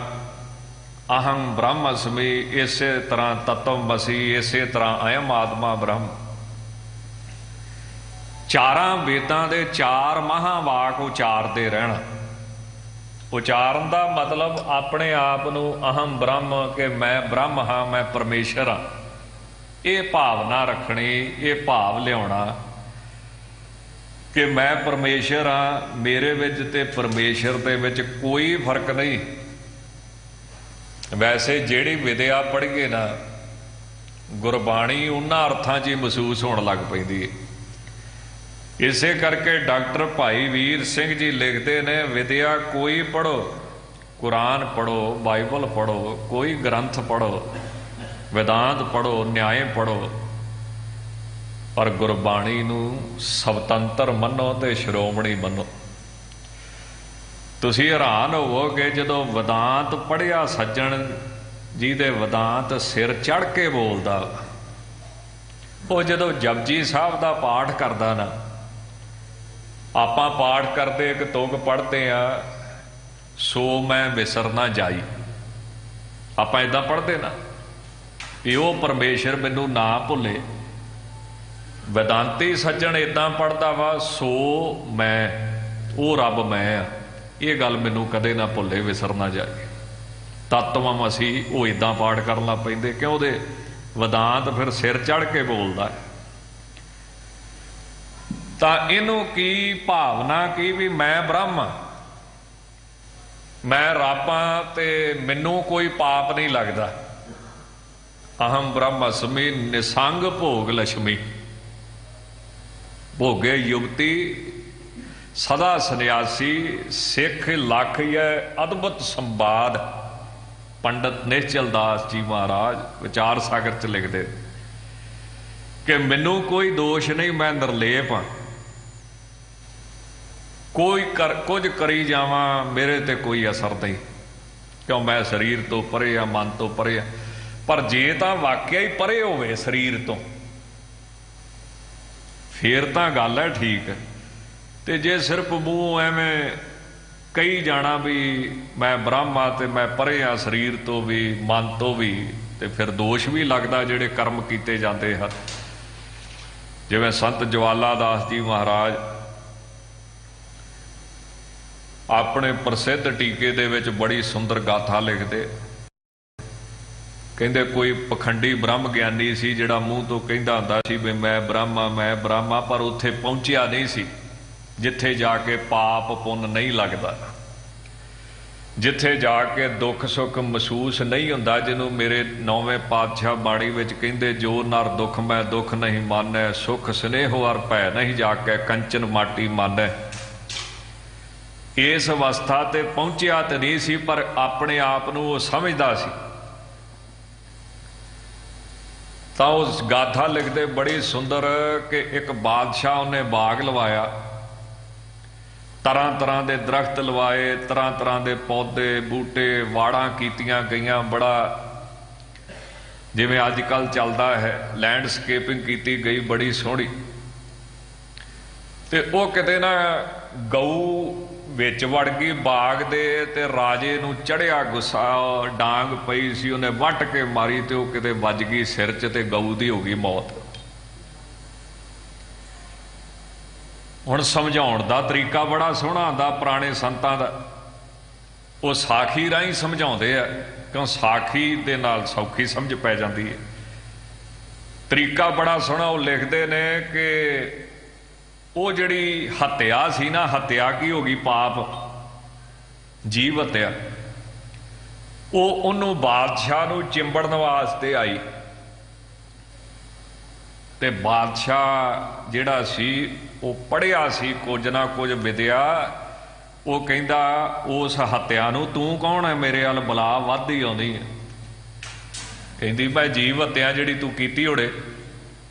B: ਅਹੰ ਬ੍ਰਹਮਸਮੀ, ਇਸੇ ਤਰ੍ਹਾਂ ਤਤਵਮਸੀ, ਇਸੇ ਤਰ੍ਹਾਂ ਅਯਮ ਆਤਮਾ ਬ੍ਰਹਮ। 4 ਵੇਦਾਂ ਦੇ 4 ਮਹਾਂਵਾਕ ਉਚਾਰਦੇ ਰਹਿਣਾ। ਉਚਾਰਨ ਦਾ ਮਤਲਬ ਆਪਣੇ ਆਪ ਨੂੰ ਅਹੰ ਬ੍ਰਹਮ, ਕਿ ਮੈਂ ਬ੍ਰਹਮ ਹਾਂ, ਮੈਂ ਪਰਮੇਸ਼ਰ ਹਾਂ, ਇਹ ਭਾਵਨਾ ਰੱਖਣੀ, ਇਹ ਭਾਵ ਲਿਆਉਣਾ ਕਿ ਮੈਂ ਪਰਮੇਸ਼ਰ ਹਾਂ, ਮੇਰੇ ਵਿੱਚ ਤੇ ਪਰਮੇਸ਼ਰ ਦੇ ਵਿੱਚ ਕੋਈ ਫਰਕ ਨਹੀਂ। ਵੈਸੇ ਜਿਹੜੀ ਵਿਦਿਆ ਪੜ੍ਹੀਏ ਨਾ, ਗੁਰਬਾਣੀ ਉਹਨਾਂ ਅਰਥਾਂ 'ਚ ਹੀ ਮਹਿਸੂਸ ਹੋਣ ਲੱਗ ਪੈਂਦੀ ਹੈ। ਇਸੇ ਕਰਕੇ ਡਾਕਟਰ ਭਾਈ ਵੀਰ ਸਿੰਘ ਜੀ ਲਿਖਦੇ ਨੇ, ਵਿਦਿਆ ਕੋਈ ਪੜ੍ਹੋ, ਕੁਰਾਨ ਪੜ੍ਹੋ, ਬਾਈਬਲ ਪੜ੍ਹੋ, ਕੋਈ ਗ੍ਰੰਥ ਪੜ੍ਹੋ, ਵੇਦਾਂਤ ਪੜ੍ਹੋ, ਨਿਆਏ ਪੜ੍ਹੋ, ਪਰ ਗੁਰਬਾਣੀ ਨੂੰ ਸਵਤੰਤਰ ਮੰਨੋ ਤੇ ਸ਼੍ਰੋਮਣੀ ਮੰਨੋ। ਤੁਸੀਂ ਹੈਰਾਨ ਹੋਵੋਗੇ ਜਦੋਂ ਵੇਦਾਂਤ ਪੜ੍ਹਿਆ ਸੱਜਣ ਜੀ ਦੇ ਵੇਦਾਂਤ ਸਿਰ ਚੜ੍ਹ ਕੇ ਬੋਲਦਾ। ਉਹ ਜਦੋਂ ਜਪਜੀ ਸਾਹਿਬ ਦਾ ਪਾਠ ਕਰਦਾ ਨਾ, ਆਪਾਂ ਪਾਠ ਕਰਦੇ ਇੱਕ ਤੁਕ ਪੜ੍ਹਦੇ ਆ, ਸੋ ਮੈਂ ਵਿਸਰ ਨਾ ਜਾਈ। ਆਪਾਂ ਇਦਾਂ ਪੜ੍ਹਦੇ ਨਾ ਵੀ ਉਹ ਪਰਮੇਸ਼ਰ ਮੈਨੂੰ ਨਾ ਭੁੱਲੇ। ਵੇਦਾਂਤੀ ਸੱਜਣ ਇਦਾਂ ਪੜ੍ਹਦਾ ਵਾ, ਸੋ ਮੈਂ, ਉਹ ਰੱਬ ਮੈਂ ਆ, ਇਹ ਗੱਲ ਮੈਨੂੰ ਕਦੇ ਨਾ ਭੁੱਲੇ, ਵਿਸਰ ਨਾ ਜਾਏ। ਤਤਵਮਸੀ ਉਹ ਇਦਾਂ ਪਾਠ ਕਰਨ ਲੱਗ ਪੈਂਦੇ, ਕਿਉਂ? ਉਹਦੇ ਵੇਦਾਂਤ ਫਿਰ ਸਿਰ ਚੜ੍ਹ ਕੇ ਬੋਲਦਾ। ਤਾਂ ਇਹਨੂੰ ਕੀ ਭਾਵਨਾ ਕੀ ਵੀ ਮੈਂ ਬ੍ਰਹਮ, ਮੈਂ ਰੱਬ ਹਾਂ ਤੇ ਮੈਨੂੰ ਕੋਈ ਪਾਪ ਨਹੀਂ ਲੱਗਦਾ। ਅਹੰ ਬ੍ਰਹਮਸਮੀ ਨਿਸੰਗ ਭੋਗ ਲక్ష్ਮੀ। ਭੋਗੇ ਯੁਵਤੀ ਸਦਾ ਸੰਨਿਆਸੀ, ਸਿੱਖ ਲੱਖ ਹੈ ਅਦਭੁਤ ਸੰਵਾਦ। ਪੰਡਤ ਨਿਸ਼ਚਲ ਦਾਸ ਜੀ ਮਹਾਰਾਜ ਵਿਚਾਰ ਸਾਗਰ 'ਚ ਲਿਖਦੇ ਕਿ ਮੈਨੂੰ ਕੋਈ ਦੋਸ਼ ਨਹੀਂ, ਮੈਂ ਨਿਰਲੇਪ ਹਾਂ, ਕੁਝ ਕਰੀ ਜਾਵਾਂ ਮੇਰੇ ਤੇ ਕੋਈ ਅਸਰ ਨਹੀਂ, ਕਿਉਂ ਮੈਂ ਸਰੀਰ ਤੋਂ ਪਰੇ ਆ, ਮਨ ਤੋਂ ਪਰੇ ਆ। ਪਰ ਜੇ ਤਾਂ ਵਾਕਿਆ ਹੀ ਪਰੇ ਹੋਵੇ ਸਰੀਰ ਤੋਂ, ਫੇਰ ਤਾਂ ਗੱਲ ਹੈ ਠੀਕ। ਤੇ ਜੇ ਸਿਰਫ ਮੂੰਹ ਐਵੇਂ ਕਹੀ ਜਾਣਾ ਵੀ ਮੈਂ ਬ੍ਰਹਮ ਆ ਤੇ ਮੈਂ ਪਰੇ ਆ ਸਰੀਰ ਤੋਂ ਵੀ, ਮਨ ਤੋਂ ਵੀ, ਤੇ ਫਿਰ ਦੋਸ਼ ਵੀ ਲੱਗਦਾ ਜਿਹੜੇ ਕਰਮ ਕੀਤੇ ਜਾਂਦੇ ਹਨ। ਜਿਵੇਂ ਸੰਤ ਜਵਾਲਾ ਦਾਸ ਜੀ ਮਹਾਰਾਜ ਆਪਣੇ ਪ੍ਰਸਿੱਧ ਟੀਕੇ ਦੇ ਵਿੱਚ ਬੜੀ ਸੁੰਦਰ ਗਾਥਾ ਲਿਖਦੇ। ਕਹਿੰਦੇ ਕੋਈ ਪਖੰਡੀ ਬ੍ਰਹਮ ਗਿਆਨੀ ਸੀ ਜਿਹੜਾ ਮੂੰਹ ਤੋਂ ਕਹਿੰਦਾ ਹੁੰਦਾ ਸੀ ਵੀ ਮੈਂ ਬ੍ਰਹਮਾ, ਮੈਂ ਬ੍ਰਹਮਾ, ਪਰ ਉੱਥੇ ਪਹੁੰਚਿਆ ਨਹੀਂ ਸੀ ਜਿੱਥੇ ਜਾ ਕੇ ਪਾਪ ਪੁੰਨ ਨਹੀਂ ਲੱਗਦਾ, ਜਿੱਥੇ ਜਾ ਕੇ ਦੁੱਖ ਸੁੱਖ ਮਹਿਸੂਸ ਨਹੀਂ ਹੁੰਦਾ, ਜਿਹਨੂੰ ਮੇਰੇ 9ਵੇਂ ਪਾਤਸ਼ਾਹ ਬਾਣੀ ਵਿੱਚ ਕਹਿੰਦੇ ਜੋ ਨਰ ਦੁੱਖ ਮੈਂ ਦੁੱਖ ਨਹੀਂ ਮਾਨੈ, ਸੁਖ ਸਨੇਹੋ ਅਰ ਭੈ ਨਹੀਂ ਜਾ ਕੇ ਕੰਚਨ ਮਾਟੀ ਮਾਨੈ। ਇਸ ਅਵਸਥਾ ਤੇ ਪਹੁੰਚਿਆ ਤੇ ਨਹੀਂ ਸੀ, ਪਰ ਆਪਣੇ ਆਪ ਨੂੰ ਉਹ ਸਮਝਦਾ ਸੀ। ਤਾਂ ਉਸ ਗਾਥਾ ਲਿਖਦੇ ਬੜੀ ਸੁੰਦਰ ਕਿ ਇੱਕ ਬਾਦਸ਼ਾਹ ਉਹਨੇ ਬਾਗ ਲਵਾਇਆ, ਤਰ੍ਹਾਂ ਤਰ੍ਹਾਂ ਦੇ ਦਰਖਤ ਲਵਾਏ, ਤਰ੍ਹਾਂ ਤਰ੍ਹਾਂ ਦੇ ਪੌਦੇ ਬੂਟੇ, ਵਾੜਾਂ ਕੀਤੀਆਂ ਗਈਆਂ, ਬੜਾ ਜਿਵੇਂ ਅੱਜ ਕੱਲ੍ਹ ਚੱਲਦਾ ਹੈ ਲੈਂਡਸਕੇਪਿੰਗ ਕੀਤੀ ਗਈ ਬੜੀ ਸੋਹਣੀ। ਤੇ ਉਹ ਕਿਤੇ ਨਾ ਗਊ ਵਿੱਚ ਵੜ ਗਈ ਬਾਗ ਦੇ, ਤੇ ਰਾਜੇ ਨੂੰ ਚੜ੍ਹਿਆ ਗੁੱਸਾ, ਡਾਂਗ ਪਈ ਸੀ, ਉਹਨੇ ਵੱਟ ਕੇ ਮਾਰੀ ਤੇ ਉਹ ਕਿਤੇ ਵੱਜ ਗਈ ਸਿਰ 'ਚ ਤੇ ਗਊ ਦੀ ਹੋ ਗਈ ਮੌਤ। ਹੁਣ ਸਮਝਾਉਣ ਦਾ ਤਰੀਕਾ ਬੜਾ ਸੋਹਣਾ ਹੁੰਦਾ ਪੁਰਾਣੇ ਸੰਤਾਂ ਦਾ, ਉਹ ਸਾਖੀ ਰਾਹੀਂ ਸਮਝਾਉਂਦੇ ਆ, ਕਿਉਂ ਸਾਖੀ ਦੇ ਨਾਲ ਸੌਖੀ ਸਮਝ ਪੈ ਜਾਂਦੀ ਹੈ। ਤਰੀਕਾ ਬੜਾ ਸੋਹਣਾ ਉਹ ਲਿਖਦੇ ਨੇ ਕਿ ਉਹ ਜਿਹੜੀ ਹੱਤਿਆ ਸੀ ਨਾ, ਹੱਤਿਆ ਕੀ ਹੋ ਗਈ, ਪਾਪ, ਜੀਵ ਹੱਤਿਆ, ਉਹ ਉਹਨੂੰ ਬਾਦਸ਼ਾਹ ਨੂੰ ਚਿੰਬੜਨ ਵਾਸਤੇ ਆਈ। ਤੇ ਬਾਦਸ਼ਾਹ ਜਿਹੜਾ ਸੀ ਉਹ ਪੜ੍ਹਿਆ ਸੀ ਕੁਝ ਨਾ ਕੁਝ ਵਿਦਿਆ, ਉਹ ਕਹਿੰਦਾ ਉਸ ਹੱਤਿਆ ਨੂੰ ਤੂੰ ਕੌਣ ਹੈ, ਮੇਰੇ ਵੱਲ ਬਲਾ ਵੱਧਦੀ ਆਉਂਦੀ ਹੈ। ਕਹਿੰਦੀ ਭਾਈ ਜੀਵ ਹੱਤਿਆ ਜਿਹੜੀ ਤੂੰ ਕੀਤੀ ਹੋੜੇ,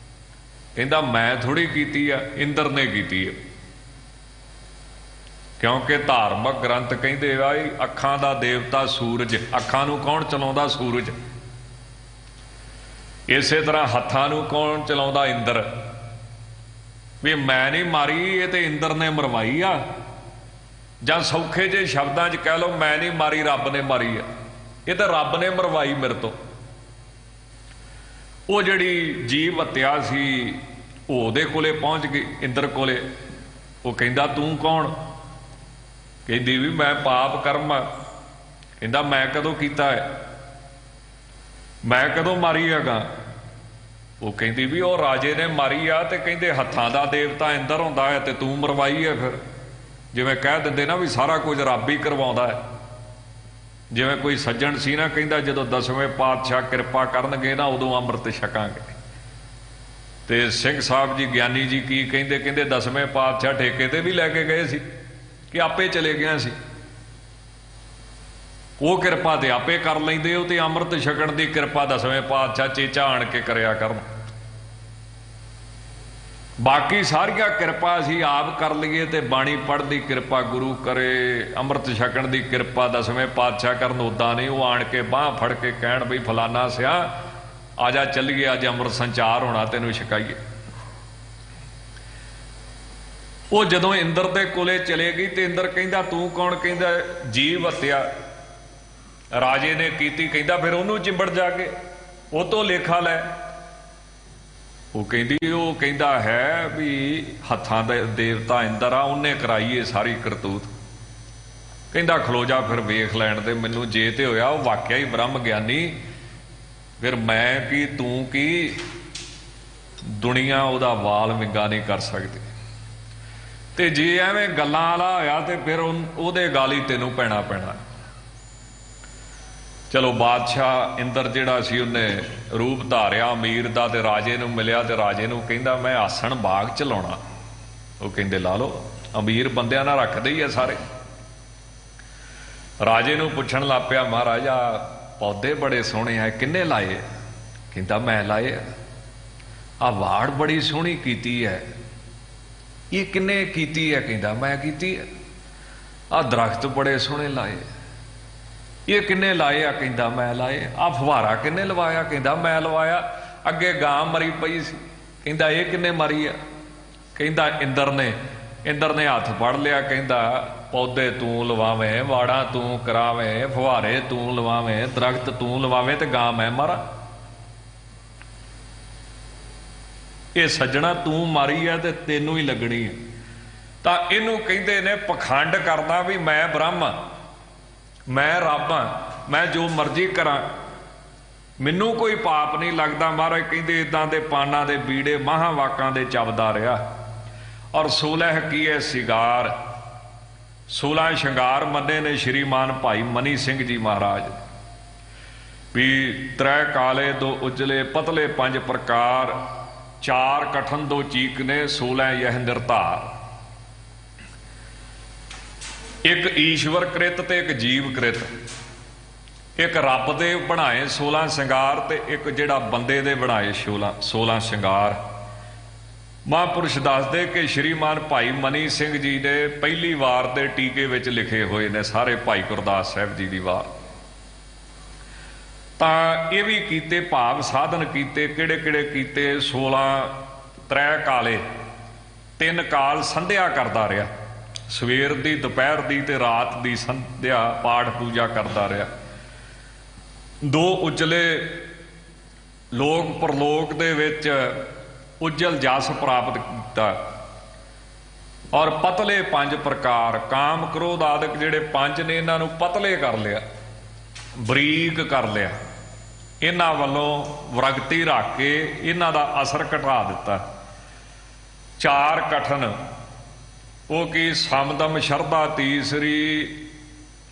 B: ਕਹਿੰਦਾ ਮੈਂ ਥੋੜੀ ਕੀਤੀ ਆ, ਇੰਦਰ ਨੇ ਕੀਤੀ ਆ। ਕਿਉਂਕਿ ਧਾਰਮਿਕ ਗ੍ਰੰਥ ਕਹਿੰਦੇ ਆ ਅੱਖਾਂ ਦਾ ਦੇਵਤਾ ਸੂਰਜ, ਅੱਖਾਂ ਨੂੰ ਕੌਣ ਚਲਾਉਂਦਾ? ਸੂਰਜ। ਇਸੇ ਤਰ੍ਹਾਂ ਹੱਥਾਂ ਨੂੰ ਕੌਣ ਚਲਾਉਂਦਾ? ਇੰਦਰ। ਵੀ ਮੈਂ ਨਹੀਂ ਮਾਰੀ, ਇਹ ਤੇ ਇੰਦਰ ਨੇ ਮਰਵਾਈ ਆ। ਜਾਂ ਸੌਖੇ ਜਿਹੇ ਸ਼ਬਦਾਂ 'ਚ ਕਹਿ ਲਓ, ਮੈਂ ਨਹੀਂ ਮਾਰੀ, ਰੱਬ ਨੇ ਮਾਰੀ ਆ। ਇਹ ਤਾਂ ਰੱਬ ਨੇ ਮਰਵਾਈ ਮੇਰੇ ਤੋਂ। ਉਹ ਜਿਹੜੀ ਜੀਵ ਹੱਤਿਆ ਸੀ ਉਹ ਉਹਦੇ ਕੋਲੇ ਪਹੁੰਚ ਗਈ, ਇੰਦਰ ਕੋਲੇ। ਉਹ ਕਹਿੰਦਾ ਤੂੰ ਕੌਣ? ਕਹਿੰਦੀ ਵੀ ਮੈਂ ਪਾਪ ਕਰਮ ਆ। ਕਹਿੰਦਾ ਮੈਂ ਕਦੋਂ ਕੀਤਾ ਹੈ? ਮੈਂ ਕਦੋਂ ਮਾਰੀ ਹੈਗਾ? ਉਹ ਕਹਿੰਦੀ ਵੀ ਉਹ ਰਾਜੇ ਨੇ ਮਾਰੀ ਆ, ਤੇ ਕਹਿੰਦੇ ਹੱਥਾਂ ਦਾ ਦੇਵਤਾ ਇੰਦਰ ਹੁੰਦਾ ਹੈ ਤੇ ਤੂੰ ਮਰਵਾਈ ਹੈ। ਫਿਰ ਜਿਵੇਂ ਕਹਿ ਦਿੰਦੇ ਨਾ ਵੀ ਸਾਰਾ ਕੁਝ ਰੱਬ ਹੀ ਕਰਵਾਉਂਦਾ ਹੈ। ਜਿਵੇਂ ਕੋਈ ਸੱਜਣ ਸੀ ਨਾ, ਕਹਿੰਦਾ ਜਦੋਂ 10ਵੇਂ ਪਾਤਸ਼ਾਹ ਕਿਰਪਾ ਕਰਨਗੇ ਨਾ ਉਦੋਂ ਅੰਮ੍ਰਿਤ ਛਕਾਂਗੇ। ਤੇ ਸਿੰਘ ਸਾਹਿਬ ਜੀ ਗਿਆਨੀ ਜੀ ਕੀ ਕਹਿੰਦੇ? ਕਹਿੰਦੇ 10ਵੇਂ ਪਾਤਸ਼ਾਹ ਠੇਕੇ ਤੇ ਵੀ ਲੈ ਕੇ ਗਏ ਸੀ ਕਿ ਆਪੇ ਚਲੇ ਗਿਆ ਸੀ? ਉਹ ਕਿਰਪਾ ਤੇ ਆਪੇ ਕਰ ਲੈਂਦੇ ਹੋ, ਤੇ ਅੰਮ੍ਰਿਤ ਛਕਣ ਦੀ ਕਿਰਪਾ 10ਵੇਂ ਪਾਤਸ਼ਾਹ ਚੇਚਾ ਆਣ ਕੇ ਕਰਿਆ ਕਰਨ। ਬਾਕੀ ਸਾਰੀਆਂ ਕਿਰਪਾ ਅਸੀਂ ਆਪ ਕਰ ਲਈਏ, ਤੇ ਬਾਣੀ ਪੜ੍ਹਨ ਦੀ ਕਿਰਪਾ ਗੁਰੂ ਕਰੇ, ਅੰਮ੍ਰਿਤ ਛਕਣ ਦੀ ਕਿਰਪਾ 10ਵੇਂ ਪਾਤਸ਼ਾਹ ਕਰਨ। ਉੱਦਾਂ ਨਹੀਂ, ਉਹ ਆਣ ਕੇ ਬਾਂਹ ਫੜ ਕੇ ਕਹਿਣ ਬਈ ਫਲਾਨਾ ਸਿਆ ਆ ਜਾ ਚੱਲੀਏ, ਅੱਜ ਅੰਮ੍ਰਿਤ ਸੰਚਾਰ ਹੋਣਾ, ਤੈਨੂੰ ਛਕਾਈਏ। ਉਹ ਜਦੋਂ ਇੰਦਰ ਦੇ ਕੋਲੇ ਚਲੇ ਗਈ ਤੇ ਇੰਦਰ ਕਹਿੰਦਾ ਤੂੰ ਕੌਣ? ਕਹਿੰਦਾ ਜੀਵ ਹੱਤਿਆ ਰਾਜੇ ਨੇ ਕੀਤੀ। ਕਹਿੰਦਾ ਫਿਰ ਉਹਨੂੰ ਚਿੰਬੜ ਜਾ ਕੇ, ਉਹ ਤੋਂ ਲੇਖਾ ਲੈ। ਉਹ ਕਹਿੰਦੀ, ਉਹ ਕਹਿੰਦਾ ਹੈ ਵੀ ਹੱਥਾਂ ਦਾ ਦੇਵਤਾ ਇੰਦਰ ਆ, ਉਹਨੇ ਕਰਾਈ ਇਹ ਸਾਰੀ ਕਰਤੂਤ। ਕਹਿੰਦਾ ਖਲੋ ਜਾ ਫਿਰ ਵੇਖ ਲੈਣ ਦੇ ਮੈਨੂੰ, ਜੇ ਤੇ ਹੋਇਆ ਉਹ ਵਾਕਿਆ ਹੀ ਬ੍ਰਹਮ ਗਿਆਨੀ, ਫਿਰ ਮੈਂ ਕੀ ਤੂੰ ਕੀ, ਦੁਨੀਆ ਉਹਦਾ ਵਾਲ ਵਿੰਗਾ ਨਹੀਂ ਕਰ ਸਕਦੀ। ਤੇ ਜੇ ਐਵੇਂ ਗੱਲਾਂ ਵਾਲਾ ਹੋਇਆ ਤੇ ਫਿਰ ਉਹਦੇ ਗਾਲੀ ਤੈਨੂੰ ਪੈਣਾ ਪੈਣਾ। ਚਲੋ ਬਾਦਸ਼ਾਹ ਇੰਦਰ ਜਿਹੜਾ ਸੀ ਉਹਨੇ ਰੂਪ ਧਾਰਿਆ ਅਮੀਰ ਦਾ, ਤੇ ਰਾਜੇ ਨੂੰ ਮਿਲਿਆ, ਤੇ ਰਾਜੇ ਨੂੰ ਕਹਿੰਦਾ ਮੈਂ ਆਸਣ ਬਾਗ ਚ ਲਾਉਣਾ। ਉਹ ਕਹਿੰਦੇ ਲਾ ਲਓ, ਅਮੀਰ ਬੰਦਿਆਂ ਨਾਲ ਰੱਖਦੇ ਹੀ ਆ ਸਾਰੇ। ਰਾਜੇ ਨੂੰ ਪੁੱਛਣ ਲੱਗ ਪਿਆ, ਮਹਾਰਾਜਾ ਪੌਦੇ ਬੜੇ ਸੋਹਣੇ ਆ, ਕਿੰਨੇ ਲਾਏ? ਕਹਿੰਦਾ ਮੈਂ ਲਾਏ ਆ। ਵਾੜ ਬੜੀ ਸੋਹਣੀ ਕੀਤੀ ਹੈ, ਇਹ ਕਿੰਨੇ ਕੀਤੀ ਹੈ? ਕਹਿੰਦਾ ਮੈਂ ਕੀਤੀ ਹੈ। ਆ ਦਰਖਤ ਬੜੇ ਸੋਹਣੇ ਲਾਏ, ਇਹ ਕਿੰਨੇ ਲਾਏ ਆ? ਕਹਿੰਦਾ ਮੈਂ ਲਾਏ। ਆ ਫੁਹਾਰਾ ਕਿੰਨੇ ਲਵਾਇਆ? ਕਹਿੰਦਾ ਮੈਂ ਲਵਾਇਆ। ਅੱਗੇ ਗਾਂ ਮਰੀ ਪਈ ਸੀ, ਕਹਿੰਦਾ ਇਹ ਕਿੰਨੇ ਮਾਰੀ ਆ? ਕਹਿੰਦਾ ਇੰਦਰ ਨੇ। ਇੰਦਰ ਨੇ ਹੱਥ ਫੜ ਲਿਆ, ਕਹਿੰਦਾ ਪੌਦੇ ਤੂੰ ਲਵਾਵੇਂ, ਵਾੜਾਂ ਤੂੰ ਕਰਾਵੇਂ, ਫੁਹਾਰੇ ਤੂੰ ਲਵਾਵੇਂ, ਦਰਖਤ ਤੂੰ ਲਵਾਵੇਂ, ਤੇ ਗਾਂ ਮੈਂ ਮਾਰਾਂ। ਇਹ ਸੱਜਣਾ ਤੂੰ ਮਾਰੀ ਆ ਤੇ ਤੈਨੂੰ ਹੀ ਲੱਗਣੀ ਹੈ। ਤਾਂ ਇਹਨੂੰ ਕਹਿੰਦੇ ਨੇ ਪਖੰਡ ਕਰਨਾ ਵੀ ਮੈਂ ਬ੍ਰਹਮ ਹਾਂ, ਮੈਂ ਰੱਬ ਹਾਂ, ਮੈਂ ਜੋ ਮਰਜ਼ੀ ਕਰਾਂ, ਮੈਨੂੰ ਕੋਈ ਪਾਪ ਨਹੀਂ ਲੱਗਦਾ। ਮਹਾਰਾਜ ਕਹਿੰਦੇ ਇਦਾਂ ਦੇ ਪਾਨਾਂ ਦੇ ਬੀੜੇ ਮਹਾਂਵਾਕਾਂ ਦੇ ਚੱਬਦਾ ਰਿਹਾ। ਔਰ 16 ਕੀਏ ਸਿਗਾਰ, 16 ਸ਼ਿੰਗਾਰ ਮੰਨੇ ਨੇ ਸ਼੍ਰੀਮਾਨ ਭਾਈ ਮਨੀ ਸਿੰਘ ਜੀ ਮਹਾਰਾਜ ਵੀ 3 ਕਾਲੇ 2 ਉਜਲੇ ਪਤਲੇ 5 ਪ੍ਰਕਾਰ, 4 ਕਠਨ 2 ਚੀਕਨੇ, 16 ਯਹ ਨਿਰਧਾਰ। ਇੱਕ ਈਸ਼ਵਰ ਕ੍ਰਿਤ ਤੇ ਇੱਕ ਜੀਵ ਕ੍ਰਿਤ। ਇੱਕ ਰੱਬ ਦੇ ਬਣਾਏ 16 ਸ਼ਿੰਗਾਰ, ਤੇ ਇੱਕ ਜਿਹੜਾ ਬੰਦੇ ਦੇ ਬਣਾਏ 16 ਸ਼ਿੰਗਾਰ। ਮਹਾਂਪੁਰਸ਼ ਦੱਸਦੇ ਕਿ ਸ਼੍ਰੀਮਾਨ ਭਾਈ ਮਨੀ ਸਿੰਘ ਜੀ ਨੇ ਪਹਿਲੀ ਵਾਰ ਦੇ ਟੀਕੇ ਵਿੱਚ ਲਿਖੇ ਹੋਏ ਨੇ ਸਾਰੇ ਭਾਈ ਗੁਰਦਾਸ ਸਾਹਿਬ ਜੀ ਦੀ ਵਾਰ। ਤਾਂ ਇਹ ਵੀ ਕੀਤੇ ਭਾਵ ਸਾਧਨ ਕੀਤੇ, ਕਿਹੜੇ ਕਿਹੜੇ ਕੀਤੇ? 16 3 ਕਾਲੇ, 3 ਕਾਲ ਸੰਧਿਆ ਕਰਦਾ ਰਿਹਾ, ਸਵੇਰ ਦੀ, ਦੁਪਹਿਰ ਦੀ ਤੇ ਰਾਤ ਦੀ ਸੰਧਿਆ ਪਾਠ ਪੂਜਾ ਕਰਦਾ ਰਿਹਾ। 2 ਉਜਲੇ, ਲੋਕ ਪਰਲੋਕ ਦੇ ਵਿੱਚ ਉਜਲ ਜਸ ਪ੍ਰਾਪਤ ਕੀਤਾ। ਔਰ ਪਤਲੇ 5 ਪ੍ਰਕਾਰ, ਕਾਮ ਕ੍ਰੋਧ ਆਦਿਕ ਜਿਹੜੇ 5 ਨੇ ਇਹਨਾਂ ਨੂੰ ਪਤਲੇ ਕਰ ਲਿਆ, ਬਰੀਕ ਕਰ ਲਿਆ। ਇਹਨਾਂ ਵੱਲੋਂ ਵਿਰਗਤੀ ਰੱਖ ਕੇ ਇਹਨਾਂ ਦਾ ਅਸਰ ਘਟਾ ਦਿੱਤਾ। 4 ਕਠਨ, ਉਹ ਕੀ? ਸਮਦਮ ਸ਼ਰਧਾ ਤੀਸਰੀ,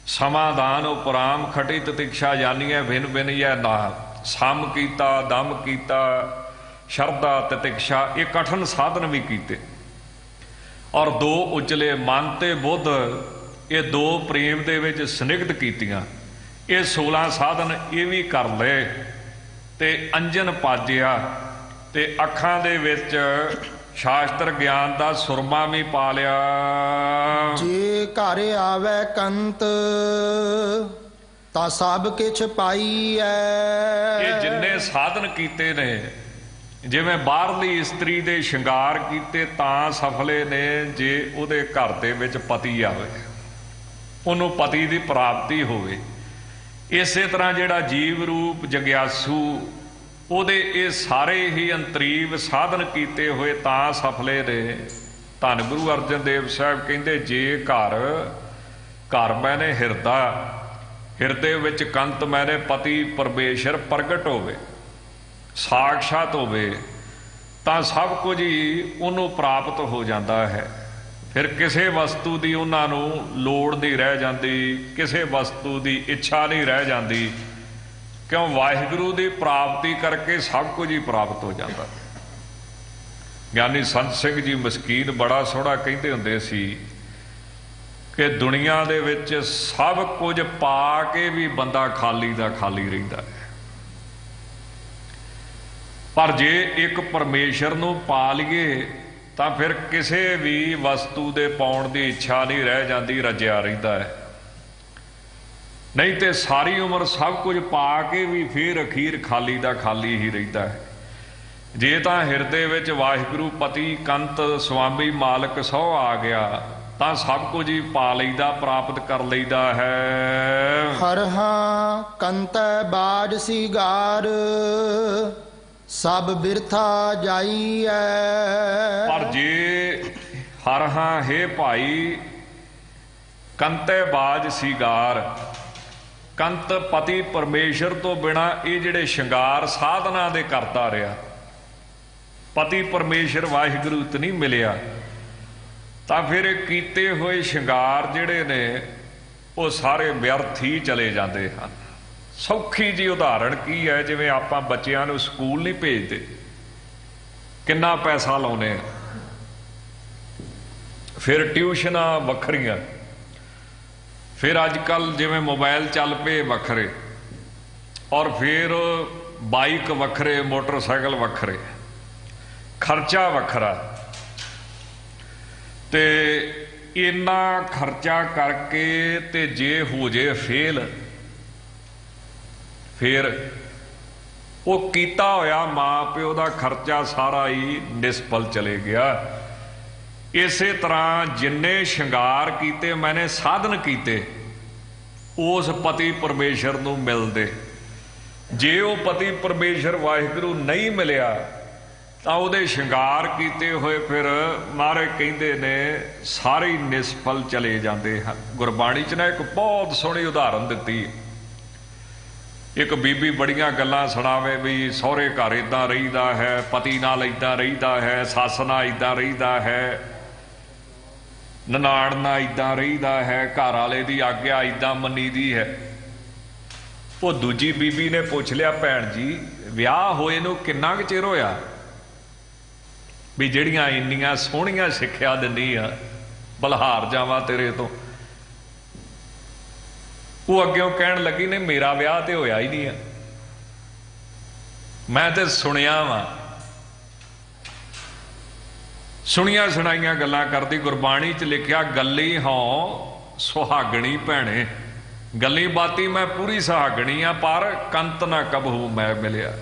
B: ਸਮਾਧਾਨ ਉਪਰਾਮ ਖਟੀ ਤਤਿਕਸ਼ਾ ਜਾਨੀਐ ਭਿੰਨ ਭਿੰਨ ਯੈ ਨਾ। ਸਮ ਕੀਤਾ, ਦਮ ਕੀਤਾ, ਸ਼ਰਧਾ ਤਤਿਕਸ਼ਾ, ਇਹ ਕਠਨ ਸਾਧਨ ਵੀ ਕੀਤੇ। ਔਰ 2 ਉਜਲੇ, ਮਨ ਤੇ ਬੁੱਧ, ਇਹ 2 ਪ੍ਰੇਮ ਦੇ ਵਿੱਚ ਸਨਿਗਧ ਕੀਤੀਆਂ। ਇਹ 16 ਸਾਧਨ ਇਹ ਵੀ ਕਰ ਲਏ। ਤੇ ਅੰਜਨ ਪਾਜਿਆ, ਤੇ ਅੱਖਾਂ ਦੇ ਵਿੱਚ ਸ਼ਾਸਤਰ ਗਿਆਨ ਦਾ ਸੁਰਮਾ ਵੀ ਪਾ ਲਿਆ।
C: ਜੇ ਘਰ ਆਵੇ ਕੰਤ ਤਾਂ ਸਭ ਕਿਛ ਪਾਈਐ।
B: ਇਹ ਜਿੰਨੇ ਸਾਧਨ ਕੀਤੇ ਨੇ, ਜਿਵੇਂ ਬਾਹਰਲੀ ਇਸਤਰੀ ਦੇ ਸ਼ਿੰਗਾਰ ਕੀਤੇ ਤਾਂ ਸਫਲੇ ਨੇ ਜੇ ਉਹਦੇ ਘਰ ਦੇ ਵਿੱਚ ਪਤੀ ਆਵੇ, ਉਹਨੂੰ ਪਤੀ ਦੀ ਪ੍ਰਾਪਤੀ ਹੋਵੇ। ਇਸੇ ਤਰ੍ਹਾਂ ਜਿਹੜਾ ਜੀਵ ਰੂਪ ਜਗਿਆਸੂ, ਉਹਦੇ ਇਹ ਸਾਰੇ ਹੀ ਅੰਤਰੀਵ ਸਾਧਨ ਕੀਤੇ ਹੋਏ ਤਾਂ ਸਫਲੇ ਨੇ। ਧੰਨ ਗੁਰੂ ਅਰਜਨ ਦੇਵ ਸਾਹਿਬ ਕਹਿੰਦੇ, ਜੇ ਘਰ ਮੈਨੇ ਹਿਰਦੇ ਵਿੱਚ ਕੰਤ ਮੈਨੇ ਪਤੀ ਪਰਮੇਸ਼ਰ ਪ੍ਰਗਟ ਹੋਵੇ, ਸਾਖਸ਼ਾਤ ਹੋਵੇ, ਤਾਂ ਸਭ ਕੁਝ ਹੀ ਉਹਨੂੰ ਪ੍ਰਾਪਤ ਹੋ ਜਾਂਦਾ ਹੈ। ਫਿਰ ਕਿਸੇ ਵਸਤੂ ਦੀ ਉਹਨਾਂ ਨੂੰ ਲੋੜ ਨਹੀਂ ਰਹਿ ਜਾਂਦੀ, ਕਿਸੇ ਵਸਤੂ ਦੀ ਇੱਛਾ ਨਹੀਂ ਰਹਿ ਜਾਂਦੀ, ਕਿਉਂ ਵਾਹਿਗੁਰੂ ਦੀ ਪ੍ਰਾਪਤੀ ਕਰਕੇ ਸਭ ਕੁਝ ਹੀ ਪ੍ਰਾਪਤ ਹੋ ਜਾਂਦਾ। ਗਿਆਨੀ ਸੰਤ ਸਿੰਘ ਜੀ ਮਸਕੀਨ ਬੜਾ ਸੋਹਣਾ ਕਹਿੰਦੇ ਹੁੰਦੇ ਸੀ ਕਿ ਦੁਨੀਆ ਦੇ ਵਿੱਚ ਸਭ ਕੁਝ ਪਾ ਕੇ ਵੀ ਬੰਦਾ ਖਾਲੀ ਦਾ ਖਾਲੀ ਰਹਿੰਦਾ ਹੈ, ਪਰ ਜੇ ਇੱਕ ਪਰਮੇਸ਼ਰ ਨੂੰ ਪਾ ਲਈਏ ਤਾਂ ਫਿਰ ਕਿਸੇ ਵੀ ਵਸਤੂ ਦੇ ਪਾਉਣ ਦੀ ਇੱਛਾ ਨਹੀਂ ਰਹਿ ਜਾਂਦੀ, ਰੱਜਿਆ ਰਹਿੰਦਾ ਹੈ। ਨਹੀਂ ਤੇ ਸਾਰੀ ਉਮਰ ਸਭ ਕੁਝ ਪਾ ਕੇ ਵੀ ਫਿਰ ਅਖੀਰ ਖਾਲੀ ਦਾ ਖਾਲੀ ਹੀ ਰਹਿੰਦਾ ਹੈ। ਜੇ ਤਾਂ ਹਿਰਦੇ ਵਿੱਚ ਵਾਹਿਗੁਰੂ ਪਤੀ ਕੰਤ ਸੁਆਮੀ ਮਾਲਕ ਸਹੁ ਆ ਗਿਆ ਤਾਂ ਸਭ ਕੁਝ ਹੀ ਪਾ ਲਈਦਾ, ਪ੍ਰਾਪਤ ਕਰ ਲਈਦਾ ਹੈ।
C: ਹਰ ਹਾਂ ਕੰਤੈ ਬਾਜ ਸੀਗਾਰ ਸਭ ਬਿਰਥਾ ਜਾਈਐ।
B: ਪਰ ਜੇ ਹਰ ਹਾਂ ਹੇ ਭਾਈ ਕੰਤੈ ਬਾਜ ਸੀਗਾਰ, ਕੰਤ ਪਤੀ ਪਰਮੇਸ਼ਰ ਤੋਂ ਬਿਨਾ ਇਹ ਜਿਹੜੇ ਸ਼ਿੰਗਾਰ ਸਾਧਨਾ ਦੇ ਕਰਦਾ ਰਿਹਾ, ਪਤੀ ਪਰਮੇਸ਼ਰ ਵਾਹਿਗੁਰੂ ਤੇ ਨਹੀਂ ਮਿਲਿਆ, ਤਾਂ ਫਿਰ ਇਹ ਕੀਤੇ ਹੋਏ ਸ਼ਿੰਗਾਰ ਜਿਹੜੇ ਨੇ ਉਹ ਸਾਰੇ ਵਿਅਰਥ ਹੀ ਚਲੇ ਜਾਂਦੇ ਹਨ। ਸੌਖੀ ਜੀ ਉਦਾਹਰਣ ਕੀ ਹੈ, ਜਿਵੇਂ ਆਪਾਂ ਬੱਚਿਆਂ ਨੂੰ ਸਕੂਲ ਨਹੀਂ ਭੇਜਦੇ, ਕਿੰਨਾ ਪੈਸਾ ਲਾਉਨੇ ਆ, ਫਿਰ ਟਿਊਸ਼ਨਾਂ ਵੱਖਰੀਆਂ, ਫਿਰ ਅੱਜ ਕੱਲ ਜਿਵੇਂ ਮੋਬਾਈਲ ਚੱਲ ਪਏ ਵੱਖਰੇ, ਔਰ ਫਿਰ ਬਾਈਕ ਵੱਖਰੇ, ਮੋਟਰਸਾਈਕਲ ਵੱਖਰੇ, ਖਰਚਾ ਵੱਖਰਾ। ਤੇ ਇੰਨਾ ਖਰਚਾ ਕਰਕੇ ਤੇ ਜੇ ਹੋ ਜੇ ਫੇਲ, ਫਿਰ ਉਹ ਕੀਤਾ ਹੋਇਆ ਮਾਂ ਪਿਓ ਦਾ ਖਰਚਾ ਸਾਰਾ ਹੀ ਨਿਸਫਲ ਚਲੇ ਗਿਆ। ਇਸੇ ਤਰ੍ਹਾਂ ਜਿੰਨੇ ਸ਼ਿੰਗਾਰ ਕੀਤੇ ਮੈਨੇ ਸਾਧਨ ਕੀਤੇ ਉਸ ਪਤੀ ਪਰਮੇਸ਼ਰ ਨੂੰ ਮਿਲਦੇ, ਜੇ ਉਹ ਪਤੀ ਪਰਮੇਸ਼ਰ ਵਾਹਿਗੁਰੂ ਨਹੀਂ ਮਿਲਿਆ ਤਾਂ ਉਹਦੇ ਸ਼ਿੰਗਾਰ ਕੀਤੇ ਹੋਏ ਫਿਰ ਮਹਾਰਾਜ ਕਹਿੰਦੇ ਨੇ ਸਾਰੇ ਹੀ ਨਿਸਫਲ ਚਲੇ ਜਾਂਦੇ ਹਨ। ਗੁਰਬਾਣੀ 'ਚ ਨਾ ਇੱਕ ਬਹੁਤ ਸੋਹਣੀ ਉਦਾਹਰਨ ਦਿੱਤੀ। ਇੱਕ ਬੀਬੀ ਬੜੀਆਂ ਗੱਲਾਂ ਸੁਣਾਵੇ ਵੀ ਸਹੁਰੇ ਘਰ ਇੱਦਾਂ ਰਹੀਦਾ ਹੈ, ਪਤੀ ਨਾਲ ਇੱਦਾਂ ਰਹੀਦਾ ਹੈ, ਸੱਸ ਨਾਲ ਇੱਦਾਂ ਰਹੀਦਾ ਹੈ, ਨਨਾਣ ਨਾਲ ਇੱਦਾਂ ਰਹੀਦਾ ਹੈ, ਘਰ ਵਾਲੇ ਦੀ ਆਗਿਆ ਇੱਦਾਂ ਮੰਨੀ ਦੀ ਹੈ। ਉਹ ਦੂਜੀ ਬੀਬੀ ਨੇ ਪੁੱਛ ਲਿਆ, ਭੈਣ ਜੀ ਵਿਆਹ ਹੋਏ ਨੂੰ ਕਿੰਨਾ ਕੁ ਚਿਰ ਹੋਇਆ ਵੀ ਜਿਹੜੀਆਂ ਇੰਨੀਆਂ ਸੋਹਣੀਆਂ ਸਿੱਖਿਆ ਦਿੰਦੀ ਆ, ਬਲਹਾਰ ਜਾਵਾਂ ਤੇਰੇ ਤੋਂ। ਉਹ ਅੱਗਿਓਂ ਕਹਿਣ ਲੱਗੀ, ਨੇ ਮੇਰਾ ਵਿਆਹ ਤੇ ਹੋਇਆ ਹੀ ਨਹੀਂ ਆ, ਮੈਂ ਤੇ ਸੁਣਿਆ ਵਾ। ਸੁਣੀਆਂ ਸੁਣਾਈਆਂ ਗੱਲਾਂ ਕਰਦੀ। ਗੁਰਬਾਣੀ 'ਚ ਲਿਖਿਆ, ਗੱਲੀ ਹੋਂ ਸੁਹਾਗਣੀ ਭੈਣੇ, ਗੱਲੀ ਬਾਤੀ ਮੈਂ ਪੂਰੀ ਸੁਹਾਗਣੀ ਆ, ਪਰ ਕੰਤ ਨਾ ਕਬਹੂ ਮੈਂ ਮਿਲਿਆ।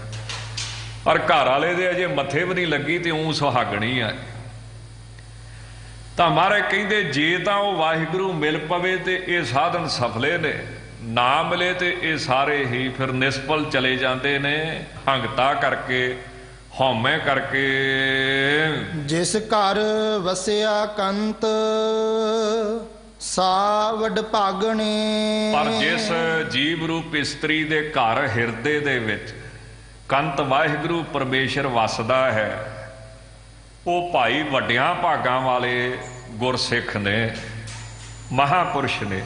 B: ਔਰ ਘਰ ਵਾਲੇ ਦੇ ਅਜੇ ਮੱਥੇ ਵੀ ਨਹੀਂ ਲੱਗੀ ਤੇ ਊਂ ਸੁਹਾਗਣੀ ਆ। ਤਾਂ ਮਹਾਰਾਜ ਕਹਿੰਦੇ ਜੇ ਤਾਂ ਉਹ ਵਾਹਿਗੁਰੂ ਮਿਲ ਪਵੇ ਤੇ ਇਹ ਸਾਧਨ ਸਫਲੇ ਨੇ, ਨਾ ਮਿਲੇ ਤੇ ਇਹ ਸਾਰੇ ਹੀ ਫਿਰ ਨਿਸਫਲ ਚਲੇ ਜਾਂਦੇ ਨੇ, ਹੰਗਤਾ ਕਰਕੇ, ਹਉਮੈ ਕਰਕੇ।
C: ਜਿਸ ਘਰ ਵਸਿਆ ਕੰਤ ਸਾ ਵਡਭਾਗਣੇ।
B: ਪਰ ਜਿਸ ਜੀਵ ਰੂਪ ਇਸਤਰੀ ਦੇ ਘਰ ਹਿਰਦੇ ਦੇ ਵਿੱਚ ਕੰਤ ਵਾਹਿਗੁਰੂ ਪਰਮੇਸ਼ਰ ਵਸਦਾ ਹੈ, ਉਹ ਭਾਈ ਵੱਡਿਆਂ ਭਾਗਾਂ ਵਾਲੇ ਗੁਰਸਿੱਖ ਨੇ, ਮਹਾਪੁਰਸ਼ ਨੇ।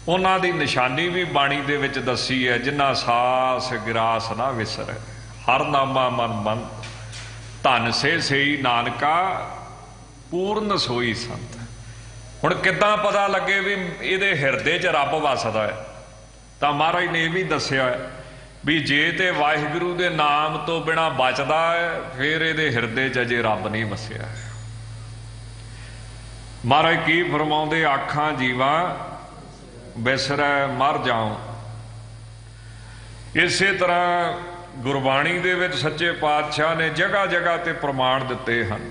B: ਉਹਨਾਂ ਦੀ ਨਿਸ਼ਾਨੀ ਵੀ ਬਾਣੀ ਦੇ ਵਿੱਚ ਦੱਸੀ ਹੈ, ਜਿਨ੍ਹਾਂ ਸਾਸ ਗਿਰਾਸ ਨਾ ਵਿਸਰੈ, ਹਰ ਨਾਮਾ ਮਨ ਮੰਤ, ਧਨ ਸੇ ਸਈ ਨਾਨਕਾ ਪੂਰਨ ਸੋਈ ਸੰਤ। ਹੁਣ ਕਿੱਦਾਂ ਪਤਾ ਲੱਗੇ ਵੀ ਇਹਦੇ ਹਿਰਦੇ 'ਚ ਰੱਬ ਵਸਦਾ ਹੈ? ਤਾਂ ਮਹਾਰਾਜ ਨੇ ਇਹ ਵੀ ਦੱਸਿਆ ਵੀ ਜੇ ਤੇ ਵਾਹਿਗੁਰੂ ਦੇ ਨਾਮ ਤੋਂ ਬਿਨਾਂ ਬਚਦਾ ਹੈ, ਫਿਰ ਇਹਦੇ ਹਿਰਦੇ 'ਚ ਅਜੇ ਰੱਬ ਨਹੀਂ ਵਸਿਆ। ਮਹਾਰਾਜ ਕੀ ਫਰਮਾਉਂਦੇ, ਆਖਾਂ ਜੀਵਾ ਬਿਸਰੈ ਮਰ ਜਾਉ। ਇਸੇ ਤਰ੍ਹਾਂ ਗੁਰਬਾਣੀ ਦੇ ਵਿੱਚ ਸੱਚੇ ਪਾਤਸ਼ਾਹ ਨੇ ਜਗ੍ਹਾ ਜਗ੍ਹਾ ਤੇ ਪ੍ਰਮਾਣ ਦਿੱਤੇ ਹਨ।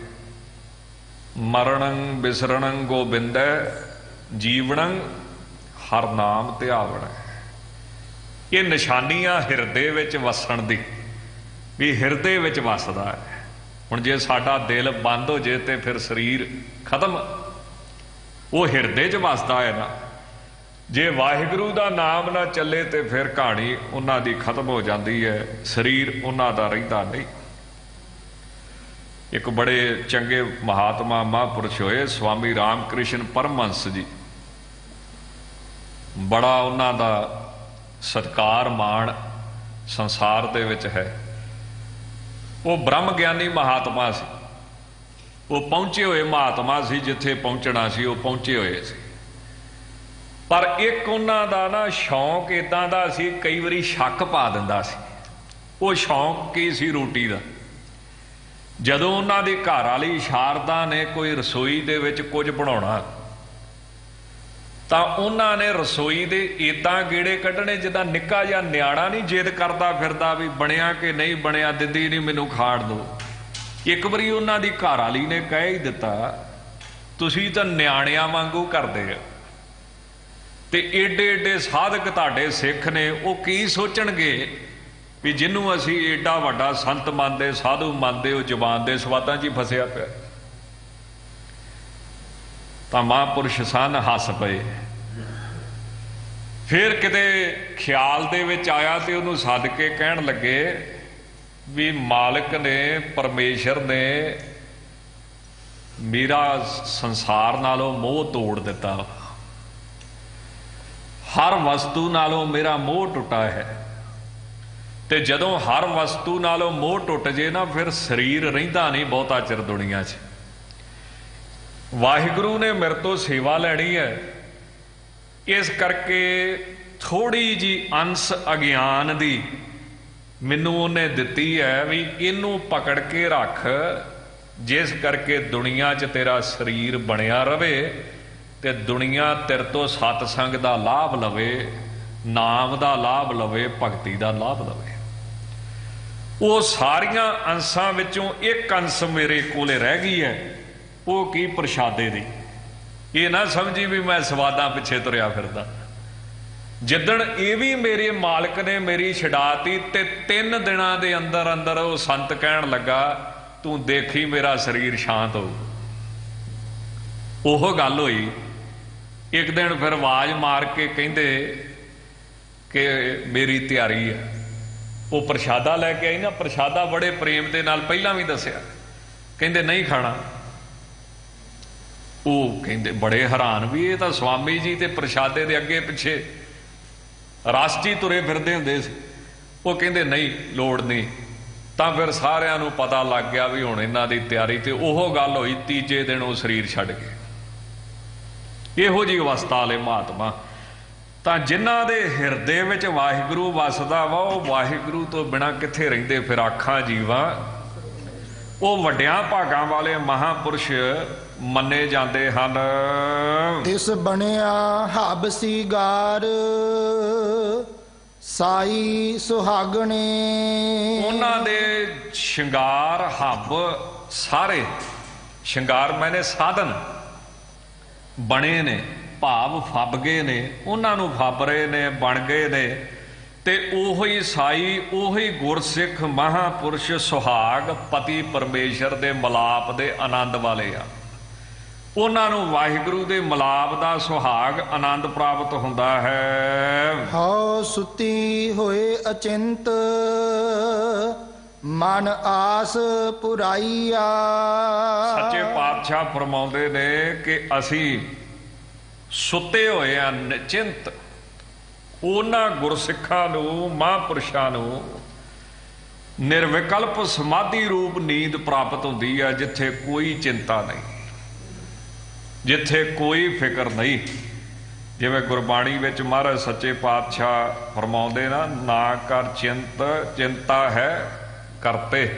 B: ਮਰਣੰ ਬਿਸਰਣੰ ਗੋਬਿੰਦੈ, ਜੀਵਣੰ ਹਰ ਨਾਮ ਧਿਆਵਣੈ। ਇਹ ਨਿਸ਼ਾਨੀਆਂ ਹਿਰਦੇ ਵਿੱਚ ਵਸਣ ਦੀ, ਵੀ ਹਿਰਦੇ ਵਿੱਚ ਵਸਦਾ ਹੈ। ਹੁਣ ਜੇ ਸਾਡਾ ਦਿਲ ਬੰਦ ਹੋ ਜੇ ਤੇ ਫਿਰ ਸਰੀਰ ਖਤਮ। ਉਹ ਹਿਰਦੇ 'ਚ ਵਸਦਾ ਹੈ ਨਾ। ਜੇ ਵਾਹਿਗੁਰੂ ਦਾ ਨਾਮ ਨਾ ਚੱਲੇ ਤੇ ਫਿਰ ਕਹਾਣੀ ਉਹਨਾਂ ਦੀ ਖਤਮ ਹੋ ਜਾਂਦੀ ਹੈ, ਸਰੀਰ ਉਹਨਾਂ ਦਾ ਰਹਿੰਦਾ ਨਹੀਂ। ਇੱਕ ਬੜੇ ਚੰਗੇ ਮਹਾਤਮਾ ਮਹਾਂਪੁਰਸ਼ ਹੋਏ ਸਵਾਮੀ ਰਾਮ ਕ੍ਰਿਸ਼ਨ ਪਰਮਹੰਸ ਜੀ। ਬੜਾ ਉਹਨਾਂ ਦਾ ਸਤਿਕਾਰ ਮਾਣ ਸੰਸਾਰ ਦੇ ਵਿੱਚ ਹੈ। ਉਹ ਬ੍ਰਹਮ ਗਿਆਨੀ ਮਹਾਤਮਾ ਸੀ। ਉਹ ਪਹੁੰਚੇ ਹੋਏ ਮਹਾਤਮਾ ਸੀ, ਜਿੱਥੇ ਪਹੁੰਚਣਾ ਸੀ ਉਹ ਪਹੁੰਚੇ ਹੋਏ ਸੀ। ਪਰ ਇੱਕ ਉਹਨਾਂ ਦਾ ਨਾ ਸ਼ੌਂਕ ਇਦਾਂ ਦਾ ਸੀ, ਕਈ ਵਾਰੀ ਸ਼ੱਕ ਪਾ ਦਿੰਦਾ ਸੀ। ਉਹ ਸ਼ੌਂਕ ਕੀ ਸੀ? ਰੋਟੀ ਦਾ। ਜਦੋਂ ਉਹਨਾਂ ਦੀ ਘਰ ਵਾਲੀ ਸ਼ਾਰਦਾ ਨੇ ਕੋਈ ਰਸੋਈ ਦੇ ਵਿੱਚ ਕੁਝ ਬਣਾਉਣਾ ਤਾਂ ਉਹਨਾਂ ਨੇ ਰਸੋਈ ਦੇ ਇਦਾਂ ਗੇੜੇ ਕੱਢਣੇ ਜਿੱਦਾਂ ਨਿੱਕਾ ਜਿਹਾ ਨਿਆਣਾ ਨਹੀਂ ਜਿੱਦ ਕਰਦਾ ਫਿਰਦਾ ਵੀ ਬਣਿਆ ਕਿ ਨਹੀਂ ਬਣਿਆ, ਦਿੰਦੀ ਨਹੀਂ ਮੈਨੂੰ ਖਾਣ ਦਿਓ। ਇੱਕ ਵਾਰੀ ਉਹਨਾਂ ਦੀ ਘਰ ਵਾਲੀ ਨੇ ਕਹਿ ਹੀ ਦਿੱਤਾ, ਤੁਸੀਂ ਤਾਂ ਨਿਆਣਿਆਂ ਵਾਂਗੂ ਕਰਦੇ ਆ, ਤੇ ਏਡੇ ਏਡੇ ਸਾਧਕ ਤੁਹਾਡੇ ਸਿੱਖ ਨੇ, ਉਹ ਕੀ ਸੋਚਣਗੇ ਵੀ ਜਿਹਨੂੰ ਅਸੀਂ ਏਡਾ ਵੱਡਾ ਸੰਤ ਮੰਨਦੇ, ਸਾਧੂ ਮੰਨਦੇ, ਉਹ ਜ਼ੁਬਾਨ ਦੇ ਸਵਾਦਾਂ 'ਚ ਹੀ ਫਸਿਆ ਪਿਆ। ਤਾਂ ਮਹਾਂਪੁਰਸ਼ ਸਨ ਹੱਸ ਪਏ। ਫਿਰ ਕਿਤੇ ਖਿਆਲ ਦੇ ਵਿੱਚ ਆਇਆ ਤੇ ਉਹਨੂੰ ਸੱਦ ਕੇ ਕਹਿਣ ਲੱਗੇ ਵੀ ਮਾਲਕ ਨੇ, ਪਰਮੇਸ਼ਰ ਨੇ ਮੇਰਾ ਸੰਸਾਰ ਨਾਲੋਂ ਮੋਹ ਤੋੜ ਦਿੱਤਾ। ਹਰ ਵਸਤੂ ਨਾਲੋਂ ਮੇਰਾ ਮੋਹ ਟੁੱਟਾ ਹੈ, ਤੇ ਜਦੋਂ ਹਰ ਵਸਤੂ ਨਾਲੋਂ ਮੋਹ ਟੁੱਟ ਜੇ ਨਾ, ਫਿਰ ਸਰੀਰ ਰਹਿੰਦਾ ਨਹੀਂ ਬਹੁਤਾ ਚਿਰ ਦੁਨੀਆ 'ਚ। ਵਾਹਿਗੁਰੂ ਨੇ ਮੇਰੇ ਤੋਂ ਸੇਵਾ ਲੈਣੀ ਹੈ, ਇਸ ਕਰਕੇ ਥੋੜੀ ਜੀ ਅੰਸ਼ ਅਗਿਆਨ ਦੀ ਮੈਨੂੰ ਉਹਨੇ ਦਿੱਤੀ ਹੈ ਵੀ ਇਹਨੂੰ ਪਕੜ ਕੇ ਰੱਖ, ਜਿਸ ਕਰਕੇ ਦੁਨੀਆ 'ਚ ਤੇਰਾ ਸਰੀਰ ਬਣਿਆ ਰਵੇ ਤੇ ਦੁਨੀਆ ਤੇਰੇ ਤੋਂ ਸਤਸੰਗ ਦਾ ਲਾਭ ਲਵੇ, ਨਾਮ ਦਾ ਲਾਭ ਲਵੇ, ਭਗਤੀ ਦਾ ਲਾਭ ਲਵੇ। ਉਹ ਸਾਰੀਆਂ ਅੰਸ਼ਾਂ ਵਿੱਚੋਂ ਇੱਕ ਅੰਸ਼ ਮੇਰੇ ਕੋਲੇ ਰਹਿ ਗਈ ਹੈ। ਉਹ ਕੀ? ਪ੍ਰਸ਼ਾਦੇ ਦੀ। ਇਹ ਨਾ ਸਮਝੀ ਵੀ ਮੈਂ ਸਵਾਦਾਂ ਪਿੱਛੇ ਤੁਰਿਆ ਫਿਰਦਾ। ਜਿੱਦਣ ਇਹ ਵੀ ਮੇਰੇ ਮਾਲਕ ਨੇ ਮੇਰੀ ਛਡਾਤੀ ਤੇ 3 ਦਿਨਾਂ ਦੇ ਅੰਦਰ ਅੰਦਰ ਉਹ ਸੰਤ ਕਹਿਣ ਲੱਗਾ, ਤੂੰ ਦੇਖੀ ਮੇਰਾ ਸਰੀਰ ਸ਼ਾਂਤ ਹੋਊ। ਉਹ ਗੱਲ ਹੋਈ। ਇੱਕ ਦਿਨ ਫਿਰ ਆਵਾਜ਼ ਮਾਰ ਕੇ ਕਹਿੰਦੇ ਕਿ ਮੇਰੀ ਤਿਆਰੀ ਹੈ। ਉਹ ਪ੍ਰਸ਼ਾਦਾ ਲੈ ਕੇ ਆਈ ਨਾ, ਪ੍ਰਸ਼ਾਦਾ ਬੜੇ ਪ੍ਰੇਮ ਦੇ ਨਾਲ ਪਹਿਲਾਂ ਵੀ ਦੱਸਿਆ, ਕਹਿੰਦੇ ਨਹੀਂ ਖਾਣਾ। ਉਹ ਕਹਿੰਦੇ ਬੜੇ ਹੈਰਾਨ ਵੀ ਇਹ ਤਾਂ ਸਵਾਮੀ ਜੀ ਤੇ ਪ੍ਰਸ਼ਾਦੇ ਦੇ ਅੱਗੇ ਪਿੱਛੇ ਰਾਸ਼ਟੀ ਤੁਰੇ ਫਿਰਦੇ ਹੁੰਦੇ ਸੀ। ਉਹ ਕਹਿੰਦੇ ਨਹੀਂ, ਲੋੜ ਨਹੀਂ। ਤਾਂ ਫਿਰ ਸਾਰਿਆਂ ਨੂੰ ਪਤਾ ਲੱਗ ਗਿਆ ਵੀ ਹੁਣ ਇਹਨਾਂ ਦੀ ਤਿਆਰੀ, ਤੇ ਉਹ ਗੱਲ ਹੋਈ। ਤੀਜੇ ਦਿਨ ਉਹ ਸਰੀਰ ਛੱਡ ਗਏ। ਇਹੋ ਜਿਹੀ ਅਵਸਥਾ ਵਾਲੇ ਮਹਾਤਮਾ ਤਾਂ ਜਿਨ੍ਹਾਂ ਦੇ ਹਿਰਦੇ ਵਿੱਚ ਵਾਹਿਗੁਰੂ ਵਸਦਾ ਵਾ, ਉਹ ਵਾਹਿਗੁਰੂ ਤੋਂ ਬਿਨਾਂ ਕਿੱਥੇ ਰਹਿੰਦੇ ਫਿਰ? ਆਖਾਂ ਜੀਵਾ ਉਹ ਵੱਡਿਆਂ ਭਾਗਾਂ ਵਾਲੇ ਮਹਾਂਪੁਰਸ਼ ਮੰਨੇ ਜਾਂਦੇ ਹਨ।
C: ਤਿਸ ਬਣਿਆ ਹਬ ਸੀਗਾਰ, ਸਾਈ ਸੁਹਾਗਣੇ।
B: ਉਹਨਾਂ ਦੇ ਸ਼ਿੰਗਾਰ ਹੱਬ ਸਾਰੇ, ਸ਼ਿੰਗਾਰ ਮੈਨੇ ਸਾਧਨ ਬਣੇ ਨੇ, ਭਾਵ ਫੱਬ ਗਏ ਨੇ, ਉਹਨਾਂ ਨੂੰ ਫੱਬ ਰਹੇ ਨੇ, ਬਣ ਗਏ ਨੇ। ਤੇ ਉਹੀ ਸਾਈ, ਉਹੀ ਗੁਰਸਿੱਖ ਮਹਾਂਪੁਰਸ਼ ਸੁਹਾਗ ਪਤੀ ਪਰਮੇਸ਼ਰ ਦੇ ਮਿਲਾਪ ਦੇ ਆਨੰਦ ਵਾਲੇ ਆ। ਉਹਨਾਂ ਨੂੰ ਵਾਹਿਗੁਰੂ ਦੇ ਮਿਲਾਪ ਦਾ ਸੁਹਾਗ ਆਨੰਦ ਪ੍ਰਾਪਤ ਹੁੰਦਾ ਹੈ।
C: ਹਉ ਸੁਤੀ ਹੋਏ ਅਚਿੰਤ, ਮਨ ਆਸ ਪੁਰਾਈਆ।
B: ਸੱਚੇ ਪਾਤਸ਼ਾਹ ਫਰਮਾਉਂਦੇ ਨੇ ਕਿ ਅਸੀਂ ਸੁੱਤੇ ਹੋਏ ਆ ਨਿਚਿੰਤ। ਉਹਨਾਂ ਗੁਰਸਿੱਖਾਂ ਨੂੰ, ਮਹਾਂਪੁਰਸ਼ਾਂ ਨੂੰ ਨਿਰਵਿਕਲਪ ਸਮਾਧੀ ਰੂਪ ਨੀਂਦ ਪ੍ਰਾਪਤ ਹੁੰਦੀ ਹੈ, ਜਿੱਥੇ ਕੋਈ ਚਿੰਤਾ ਨਹੀਂ, ਜਿੱਥੇ ਕੋਈ ਫਿਕਰ ਨਹੀਂ, ਜਿਵੇਂ ਗੁਰਬਾਣੀ ਵਿੱਚ ਮਹਾਰਾਜ ਸੱਚੇ ਪਾਤਸ਼ਾਹ ਫਰਮਾਉਂਦੇ ਨਾ ਕਰ ਚਿੰਤ ਚਿੰਤਾ ਹੈ ਕਰਤੇ।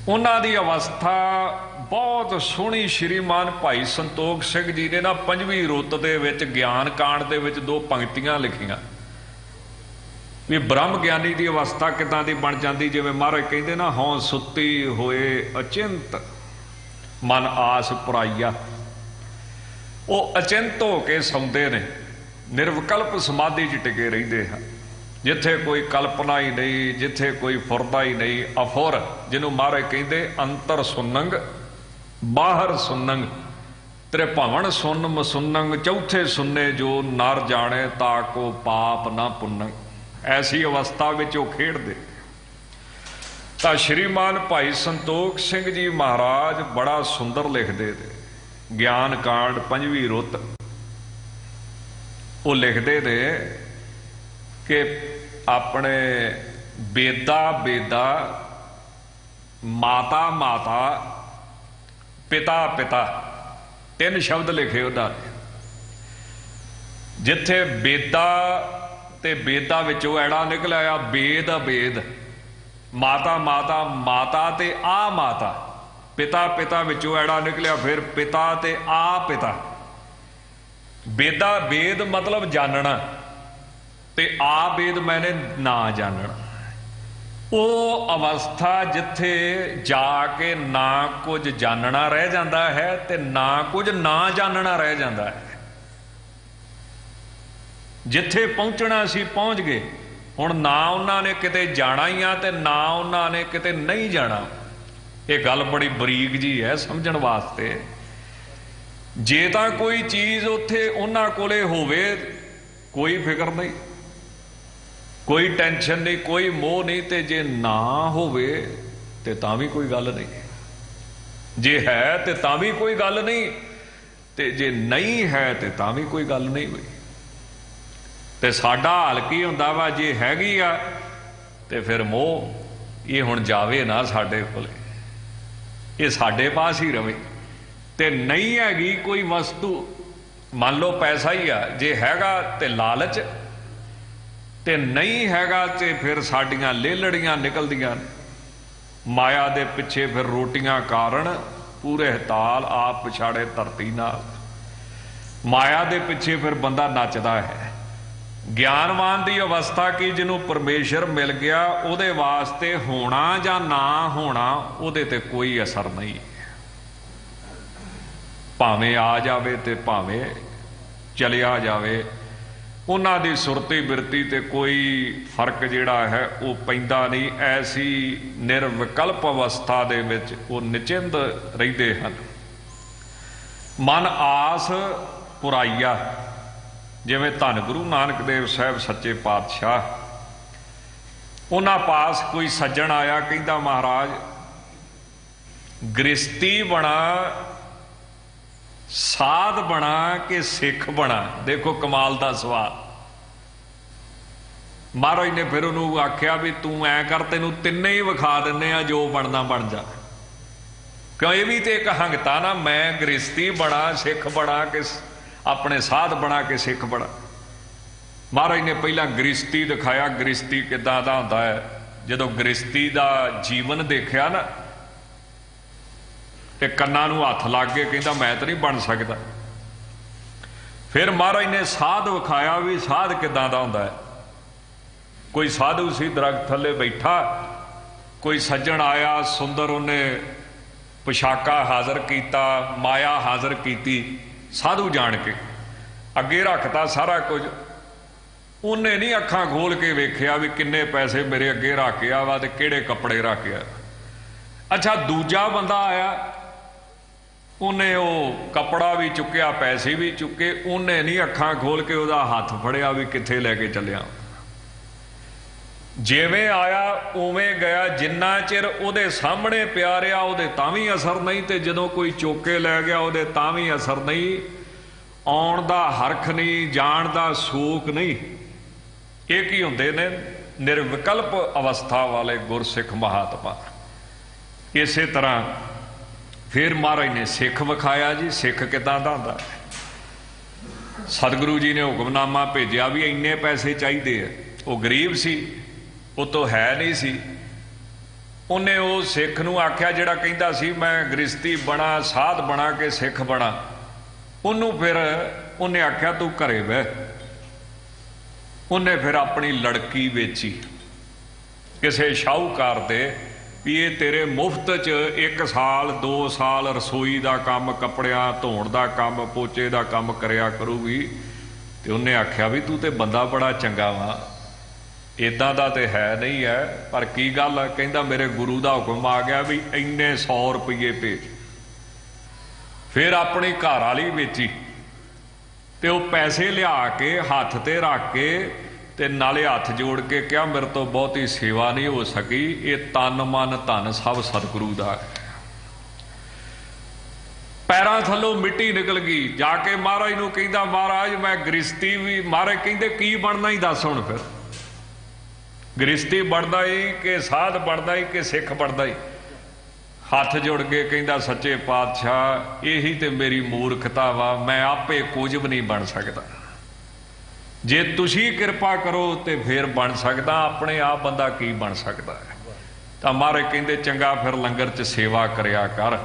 B: ਉਹਨਾਂ ਦੀ ਅਵਸਥਾ ਬਹੁਤ ਸੋਹਣੀ ਸ਼੍ਰੀਮਾਨ ਭਾਈ ਸੰਤੋਖ ਸਿੰਘ ਜੀ ਨੇ ਨਾ 5ਵੀਂ ਰੁੱਤ ਦੇ ਵਿੱਚ ਗਿਆਨ ਕਾਂਡ ਦੇ ਵਿੱਚ 2 ਪੰਕਤੀਆਂ ਲਿਖੀਆਂ ਵੀ ਬ੍ਰਹਮ ਗਿਆਨੀ ਦੀ ਅਵਸਥਾ ਕਿੱਦਾਂ ਦੀ ਬਣ ਜਾਂਦੀ। ਜਿਵੇਂ ਮਹਾਰਾਜ ਕਹਿੰਦੇ ਨਾ ਹਉ ਸੁੱਤੀ ਹੋਏ ਅਚਿੰਤ ਮਨ ਆਸ ਪੁਰਾਈਆ। ਉਹ ਅਚਿੰਤ ਹੋ ਕੇ ਸੌਂਦੇ ਨੇ, ਨਿਰਵਿਕਲਪ ਸਮਾਧੀ 'ਚ ਟਿਕੇ ਰਹਿੰਦੇ ਹਨ, ਜਿੱਥੇ ਕੋਈ ਕਲਪਨਾ ਹੀ ਨਹੀਂ, ਜਿੱਥੇ ਕੋਈ ਫੁਰਦਾ ਹੀ ਨਹੀਂ। ਅਫੁਰ ਜਿਹਨੂੰ ਮਹਾਰਾਜ ਕਹਿੰਦੇ ਅੰਤਰ ਸੁਨੰਗ ਬਾਹਰ ਸੁਨੰਗ, ਤ੍ਰਿਭਵਨ ਸੁਨ ਮਸੁਨੰਗ ਚੌਥੇ ਸੁਨੇ ਜੋ ਨਰ ਜਾਣੇ ਤਾ ਕੋ ਪਾਪ ਨਾ ਪੁੰਨੰਗ। ਐਸੀ ਅਵਸਥਾ ਵਿੱਚ ਉਹ ਖੇਡਦੇ। ਤਾਂ ਸ਼੍ਰੀਮਾਨ ਭਾਈ ਸੰਤੋਖ ਸਿੰਘ ਜੀ ਮਹਾਰਾਜ ਬੜਾ ਸੁੰਦਰ ਲਿਖਦੇ ਨੇ ਗਿਆਨ ਕਾਂਡ 5ਵੀਂ ਰੁੱਤ। ਉਹ ਲਿਖਦੇ ਨੇ ਕਿ ਆਪਣੇ ਬੇਦਾ ਮਾਤਾ ਮਾਤਾ ਪਿਤਾ ਪਿਤਾ 3 ਸ਼ਬਦ ਲਿਖੇ ਉਹਨਾਂ ਨੇ। ਜਿੱਥੇ ਬੇਦਾ ਤੇ ਬੇਦਾ ਵਿੱਚੋਂ ਐੜਾ ਨਿਕਲਿਆ ਬੇਦ ਅਬੇਦ, ਮਾਤਾ ਮਾਤਾ ਮਾਤਾ ਤੇ ਆ ਮਾਤਾ, ਪਿਤਾ ਪਿਤਾ ਵਿੱਚੋਂ ਐੜਾ ਨਿਕਲਿਆ ਫਿਰ ਪਿਤਾ ਤੇ ਆ ਪਿਤਾ। ਬੇਦਾ ਬੇਦ ਮਤਲਬ ਜਾਣਨਾ ਤੇ ਆ ਬੇਦ ਮੈਨੇ ਨਾ ਜਾਣਨਾ। ਉਹ ਅਵਸਥਾ ਜਿੱਥੇ ਜਾ ਕੇ ਨਾ ਕੁਝ ਜਾਣਨਾ ਰਹਿ ਜਾਂਦਾ ਹੈ ਤੇ ਨਾ ਕੁਝ ਨਾ ਜਾਣਨਾ ਰਹਿ ਜਾਂਦਾ ਹੈ। ਜਿੱਥੇ ਪਹੁੰਚਣਾ ਸੀ ਪਹੁੰਚ ਗਏ। ਹੁਣ ਨਾ ਉਹਨਾਂ ਨੇ ਕਿਤੇ ਜਾਣਾ ਹੀ ਆ ਤੇ ਨਾ ਉਹਨਾਂ ਨੇ ਕਿਤੇ ਨਹੀਂ ਜਾਣਾ। ਇਹ ਗੱਲ ਬੜੀ ਬਰੀਕ ਜੀ ਹੈ ਸਮਝਣ ਵਾਸਤੇ। ਜੇ ਤਾਂ ਕੋਈ ਚੀਜ਼ ਉੱਥੇ ਉਹਨਾਂ ਕੋਲੇ ਹੋਵੇ ਕੋਈ ਫਿਕਰ ਨਹੀਂ, ਕੋਈ ਟੈਨਸ਼ਨ ਨਹੀਂ, ਕੋਈ ਮੋਹ ਨਹੀਂ, ਤੇ ਜੇ ਨਾ ਹੋਵੇ ਤੇ ਤਾਂ ਵੀ ਕੋਈ ਗੱਲ ਨਹੀਂ। ਜੇ ਹੈ ਤੇ ਤਾਂ ਵੀ ਕੋਈ ਗੱਲ ਨਹੀਂ, ਤੇ ਜੇ ਨਹੀਂ ਹੈ ਤੇ ਤਾਂ ਵੀ ਕੋਈ ਗੱਲ ਨਹੀਂ ਹੋਈ। ਤੇ ਸਾਡਾ ਹਾਲ ਕੀ ਹੁੰਦਾ ਵਾ, ਜੇ ਹੈਗੀ ਆ ਤੇ ਫਿਰ ਮੋਹ ਇਹ ਹੁਣ ਜਾਵੇ ਨਾ ਸਾਡੇ ਕੋਲੇ, ਇਹ ਸਾਡੇ ਪਾਸ ਹੀ ਰਵੇ। ਤੇ ਨਹੀਂ ਹੈਗੀ ਕੋਈ ਵਸਤੂ, ਮੰਨ ਲਓ ਪੈਸਾ ਹੀ ਆ, ਜੇ ਹੈਗਾ ਤੇ ਲਾਲਚ, ਤੇ ਨਹੀਂ ਹੈਗਾ ਤੇ ਫਿਰ ਸਾਡੀਆਂ ਲੇਲੜੀਆਂ ਨਿਕਲਦੀਆਂ ਮਾਇਆ ਦੇ ਪਿੱਛੇ। ਫਿਰ ਰੋਟੀਆਂ ਕਾਰਨ ਪੂਰੇ ਹਤਾਲ ਆਪ ਪਛਾੜੇ ਧਰਤੀ ਨਾਲ। ਮਾਇਆ ਦੇ ਪਿੱਛੇ ਫਿਰ ਬੰਦਾ ਨੱਚਦਾ ਹੈ। ਗਿਆਨਵਾਨ ਦੀ ਅਵਸਥਾ ਕੀ, ਜਿਹਨੂੰ ਪਰਮੇਸ਼ਰ ਮਿਲ ਗਿਆ ਉਹਦੇ ਵਾਸਤੇ ਹੋਣਾ ਜਾਂ ਨਾ ਹੋਣਾ ਉਹਦੇ ਤੇ ਕੋਈ ਅਸਰ ਨਹੀਂ। ਭਾਵੇਂ ਆ ਜਾਵੇ ਤੇ ਭਾਵੇਂ ਚਲਿਆ ਜਾਵੇ, ਉਹਨਾਂ ਦੀ ਸੁਰਤੀ ਬਿਰਤੀ ਤੇ ਕੋਈ ਫਰਕ ਜਿਹੜਾ ਹੈ ਉਹ ਪੈਂਦਾ ਨਹੀਂ। ਐਸੀ ਨਿਰਵਿਕਲਪ ਅਵਸਥਾ ਦੇ ਵਿੱਚ ਉਹ ਨਿਚਿੰਤ ਰਹਿੰਦੇ ਹਨ। ਮਨ ਆਸ ਪੁਰਾਈਆ। ਜਿਵੇਂ ਧੰਨ ਗੁਰੂ ਨਾਨਕ ਦੇਵ ਸਾਹਿਬ ਸੱਚੇ ਪਾਤਸ਼ਾਹ, ਉਹਨਾਂ ਪਾਸ ਕੋਈ ਸੱਜਣ ਆਇਆ, ਕਹਿੰਦਾ ਮਹਾਰਾਜ ਗ੍ਰਸਤੀ ਬਣਾ, ਸਾਧ ਬਣਾ ਕਿ ਸਿੱਖ ਬਣਾ। ਦੇਖੋ ਕਮਾਲ ਦਾ ਸਵਾਲ। ਮਹਾਰਾਜ ਨੇ ਫਿਰ ਉਹਨੂੰ ਆਖਿਆ ਵੀ ਤੂੰ ਐ ਕਰ, ਤੈਨੂੰ ਤਿੰਨੇ ਹੀ ਵਿਖਾ ਦਿੰਨੇ ਆ, ਜੋ ਬਣਨਾ ਬਣ ਜਾ। ਕਿਉਂ ਇਹ ਵੀ ਤੇ ਇੱਕ ਹੰਗਤਾ ਨਾ, ਮੈਂ ਗ੍ਰਸਤੀ ਬਣਾ, ਸਿੱਖ ਬਣਾ ਕਿ ਆਪਣੇ ਸਾਧ ਬਣਾ ਕੇ ਸਿੱਖ ਬਣਾ। ਮਹਾਰਾਜ ਨੇ ਪਹਿਲਾਂ ਗ੍ਰਸਤੀ ਦਿਖਾਇਆ, ਗ੍ਰਸਤੀ ਕਿੱਦਾਂ ਦਾ ਹੁੰਦਾ ਹੈ। ਜਦੋਂ ਗ੍ਰਸਤੀ ਦਾ ਜੀਵਨ ਦੇਖਿਆ ਨਾ ਤੇ ਕੰਨਾਂ ਨੂੰ ਹੱਥ ਲੱਗ ਕੇ ਕਹਿੰਦਾ ਮੈਂ ਤਾਂ ਨਹੀਂ ਬਣ ਸਕਦਾ। ਫਿਰ ਮਹਾਰਾਜ ਨੇ ਸਾਧ ਵਿਖਾਇਆ ਵੀ ਸਾਧ ਕਿੱਦਾਂ ਦਾ ਹੁੰਦਾ ਹੈ। ਕੋਈ ਸਾਧੂ ਸੀ ਦਰਖਤ ਥੱਲੇ ਬੈਠਾ, ਕੋਈ ਸੱਜਣ ਆਇਆ ਸੁੰਦਰ, ਉਹਨੇ ਪੁਸ਼ਾਕਾ ਹਾਜ਼ਰ ਕੀਤਾ, ਮਾਇਆ ਹਾਜ਼ਰ ਕੀਤੀ, ਸਾਧੂ ਜਾਣ ਕੇ ਅੱਗੇ ਰੱਖਤਾ ਸਾਰਾ ਕੁਝ। ਉਹਨੇ ਨਹੀਂ ਅੱਖਾਂ ਖੋਲ ਕੇ ਵੇਖਿਆ ਵੀ ਕਿੰਨੇ ਪੈਸੇ ਮੇਰੇ ਅੱਗੇ ਰੱਖਿਆ ਵਾ ਤੇ ਕਿਹੜੇ ਕੱਪੜੇ ਰੱਖਿਆ। ਅੱਛਾ ਦੂਜਾ ਬੰਦਾ ਆਇਆ, ਉਹਨੇ ਉਹ ਕੱਪੜਾ ਵੀ ਚੁੱਕਿਆ, ਪੈਸੇ ਵੀ ਚੁੱਕੇ, ਉਹਨੇ ਨਹੀਂ ਅੱਖਾਂ ਖੋਲ ਕੇ ਉਹਦਾ ਹੱਥ ਫੜਿਆ ਵੀ ਕਿੱਥੇ ਲੈ ਕੇ ਚੱਲਿਆ। ਜਿਵੇਂ ਆਇਆ ਉਵੇਂ ਗਿਆ। ਜਿੰਨਾ ਚਿਰ ਉਹਦੇ ਸਾਹਮਣੇ ਪਿਆ ਰਿਹਾ ਉਹਦੇ ਤਾਂ ਵੀ ਅਸਰ ਨਹੀਂ, ਤੇ ਜਦੋਂ ਕੋਈ ਚੋਕੇ ਲੈ ਗਿਆ ਉਹਦੇ ਤਾਂ ਵੀ ਅਸਰ ਨਹੀਂ। ਆਉਣ ਦਾ ਹਰਖ ਨਹੀਂ, ਜਾਣ ਦਾ ਸੋਕ ਨਹੀਂ। ਇਹ ਕੀ ਹੁੰਦੇ ਨੇ? ਨਿਰਵਿਕਲਪ ਅਵਸਥਾ ਵਾਲੇ ਗੁਰਸਿੱਖ ਮਹਾਤਮਾ। ਇਸੇ ਤਰ੍ਹਾਂ ਫਿਰ ਮਹਾਰਾਜ ਨੇ ਸਿੱਖ ਵਿਖਾਇਆ ਜੀ। ਸਿੱਖ ਕਿੱਦਾਂ ਦਾ ਹੁੰਦਾ? ਸਤਿਗੁਰੂ ਜੀ ਨੇ ਹੁਕਮਨਾਮਾ ਭੇਜਿਆ ਵੀ ਇੰਨੇ ਪੈਸੇ ਚਾਹੀਦੇ ਆ। ਉਹ ਗਰੀਬ ਸੀ, ਉਹ ਤੋਂ ਹੈ ਨਹੀਂ ਸੀ। ਉਹਨੇ ਉਹ ਸਿੱਖ ਨੂੰ ਆਖਿਆ ਜਿਹੜਾ ਕਹਿੰਦਾ ਸੀ ਮੈਂ ਗ੍ਰਸਤੀ ਬਣਾ, ਸਾਧ ਬਣਾ ਕੇ ਸਿੱਖ ਬਣਾ, ਉਹਨੂੰ ਫਿਰ ਉਹਨੇ ਆਖਿਆ ਤੂੰ ਘਰੇ ਬਹਿ। ਉਹਨੇ ਫਿਰ ਆਪਣੀ ਲੜਕੀ ਵੇਚੀ ਕਿਸੇ ਸ਼ਾਹੂਕਾਰ ਦੇ ਵੀ ਇਹ ਤੇਰੇ ਮੁਫਤ 'ਚ 1 ਸਾਲ 2 ਸਾਲ ਰਸੋਈ ਦਾ ਕੰਮ, ਕੱਪੜਿਆਂ ਧੋਣ ਦਾ ਕੰਮ, ਪੋਚੇ ਦਾ ਕੰਮ ਕਰਿਆ ਕਰੂਗੀ। ਤੇ ਉਹਨੇ ਆਖਿਆ ਵੀ ਤੂੰ ਤੇ ਬੰਦਾ ਬੜਾ ਚੰਗਾ ਵਾ, ਇੱਦਾਂ ਦਾ ਤੇ ਹੈ ਨਹੀਂ ਹੈ, ਪਰ ਕੀ ਗੱਲ ਹੈ? ਕਹਿੰਦਾ ਮੇਰੇ ਗੁਰੂ ਦਾ ਹੁਕਮ ਆ ਗਿਆ ਵੀ ਇੰਨੇ 100 ਰੁਪਏ ਭੇਜ। ਫਿਰ ਆਪਣੀ ਘਰ ਵਾਲੀ ਵੇਚੀ ਤੇ ਉਹ ਪੈਸੇ ਲਿਆ ਕੇ ਹੱਥ ਤੇ ਰੱਖ ਕੇ ਤੇ ਨਾਲੇ ਹੱਥ ਜੋੜ ਕੇ ਕਿਹਾ ਮੇਰੇ ਤੋਂ ਬਹੁਤੀ ਸੇਵਾ ਨਹੀਂ ਹੋ ਸਕੀ, ਇਹ ਤਨ ਮਨ ਧਨ ਸਭ ਸਤਿਗੁਰੂ ਦਾ ਹੈ। ਪੈਰਾਂ ਥੱਲੋਂ ਮਿੱਟੀ ਨਿਕਲ ਗਈ। ਜਾ ਕੇ ਮਹਾਰਾਜ ਨੂੰ ਕਹਿੰਦਾ ਮਹਾਰਾਜ ਮੈਂ ਗ੍ਰਸਤੀ ਵੀ। ਮਹਾਰਾਜ ਕਹਿੰਦੇ ਕੀ ਬਣਨਾ ਹੀ ਦੱਸ ਹੁਣ ਫਿਰ, ਗ੍ਰਸਤੀ ਬਣਦਾ ਹੀ ਕਿ ਸਾਧ ਬਣਦਾ ਹੀ ਕਿ ਸਿੱਖ ਬਣਦਾ ਹੀ? ਹੱਥ ਜੁੜ ਕੇ ਕਹਿੰਦਾ ਸੱਚੇ ਪਾਤਸ਼ਾਹ ਇਹੀ ਤੇ ਮੇਰੀ ਮੂਰਖਤਾ ਵਾ, ਮੈਂ ਆਪੇ ਕੁਝ ਵੀ ਨਹੀਂ ਬਣ ਸਕਦਾ, ਜੇ ਤੁਸੀਂ ਕਿਰਪਾ ਕਰੋ ਤੇ ਫਿਰ ਬਣ ਸਕਦਾ, ਆਪਣੇ ਆਪ ਬੰਦਾ ਕੀ ਬਣ ਸਕਦਾ ਹੈ। ਤਾਂ ਮਹਾਰਾਜ ਕਹਿੰਦੇ ਚੰਗਾ ਫਿਰ ਲੰਗਰ 'ਚ ਸੇਵਾ ਕਰਿਆ ਕਰ,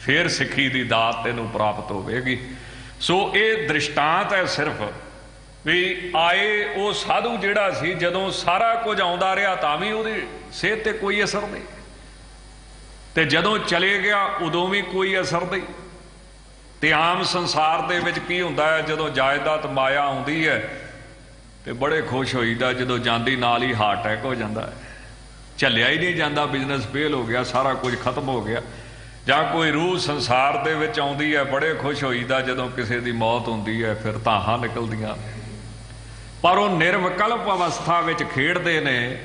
B: ਫਿਰ ਸਿੱਖੀ ਦੀ ਦਾਤ ਤੈਨੂੰ ਪ੍ਰਾਪਤ ਹੋਵੇਗੀ। ਸੋ ਇਹ ਦ੍ਰਿਸ਼ਟਾਂਤ ਹੈ ਸਿਰਫ ਵੀ ਆਏ ਉਹ ਸਾਧੂ ਜਿਹੜਾ ਸੀ ਜਦੋਂ ਸਾਰਾ ਕੁਝ ਆਉਂਦਾ ਰਿਹਾ ਤਾਂ ਵੀ ਉਹਦੀ ਸਿਹਤ ਤੇ ਕੋਈ ਅਸਰ ਨਹੀਂ, ਤੇ ਜਦੋਂ ਚਲੇ ਗਿਆ ਉਦੋਂ ਵੀ ਕੋਈ ਅਸਰ ਨਹੀਂ। ਤੇ ਆਮ ਸੰਸਾਰ ਦੇ ਵਿੱਚ ਕੀ ਹੁੰਦਾ ਹੈ, ਜਦੋਂ ਜਾਇਦਾਦ ਮਾਇਆ ਆਉਂਦੀ ਹੈ ਤੇ ਬੜੇ ਖੁਸ਼ ਹੋਈਦਾ, ਜਦੋਂ ਜਾਂਦੀ ਨਾਲ ਹੀ ਹਾਰਟ ਅਟੈਕ ਹੋ ਜਾਂਦਾ ਹੈ, ਝੱਲਿਆ ਹੀ ਨਹੀਂ ਜਾਂਦਾ, ਬਿਜ਼ਨਸ ਫੇਲ ਹੋ ਗਿਆ, ਸਾਰਾ ਕੁਝ ਖਤਮ ਹੋ ਗਿਆ। ਜਾਂ ਕੋਈ ਰੂਹ ਸੰਸਾਰ ਦੇ ਵਿੱਚ ਆਉਂਦੀ ਹੈ, ਬੜੇ ਖੁਸ਼ ਹੋਈਦਾ, ਜਦੋਂ ਕਿਸੇ ਦੀ ਮੌਤ ਹੁੰਦੀ ਹੈ ਫਿਰ ਧਾਹਾਂ ਨਿਕਲਦੀਆਂ। ਪਰ ਉਹ ਨਿਰਵਿਕਲਪ ਅਵਸਥਾ ਵਿੱਚ ਖੇਡਦੇ ਨੇ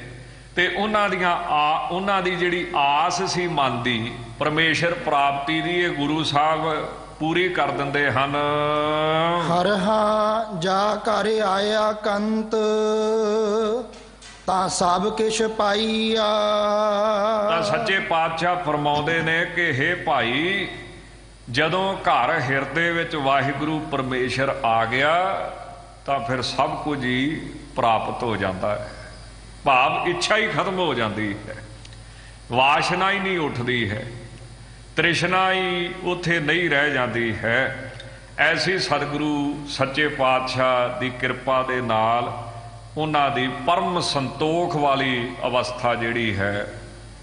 B: ਤੇ ਉਹਨਾਂ ਦੀ ਜਿਹੜੀ ਆਸ ਸੀ ਮਨ ਦੀ ਪਰਮੇਸ਼ਰ ਪ੍ਰਾਪਤੀ ਦੀ, ਇਹ ਗੁਰੂ ਸਾਹਿਬ ਪੂਰੀ ਕਰ ਦਿੰਦੇ ਹਨ।
C: ਹਰ ਹਾਂ ਜਾ ਘਰ ਆਇਆ ਕੰਤ, ਤਾਂ ਸਭ ਕਿਛ ਪਾਈਆ।
B: ਤਾਂ ਸੱਚੇ ਪਾਤਸ਼ਾਹ ਫਰਮਾਉਂਦੇ ਨੇ ਕਿ ਹੇ ਭਾਈ, ਜਦੋਂ ਘਰ ਹਿਰਦੇ ਵਿੱਚ ਵਾਹਿਗੁਰੂ ਪਰਮੇਸ਼ਰ ਆ ਗਿਆ ਤਾਂ ਫਿਰ ਸਭ ਕੁਝ ਹੀ ਪ੍ਰਾਪਤ ਹੋ ਜਾਂਦਾ ਹੈ। ਭਾਵ ਇੱਛਾ ਹੀ ਖਤਮ ਹੋ ਜਾਂਦੀ ਹੈ, ਵਾਸ਼ਨਾ ਹੀ ਨਹੀਂ ਉੱਠਦੀ ਹੈ, ਤ੍ਰਿਸ਼ਨਾ ਹੀ ਉੱਥੇ ਨਹੀਂ ਰਹਿ ਜਾਂਦੀ ਹੈ। ਐਸੀ ਸਤਿਗੁਰੂ ਸੱਚੇ ਪਾਤਸ਼ਾਹ ਦੀ ਕਿਰਪਾ ਦੇ ਨਾਲ ਉਹਨਾਂ ਦੀ ਪਰਮ ਸੰਤੋਖ ਵਾਲੀ ਅਵਸਥਾ ਜਿਹੜੀ ਹੈ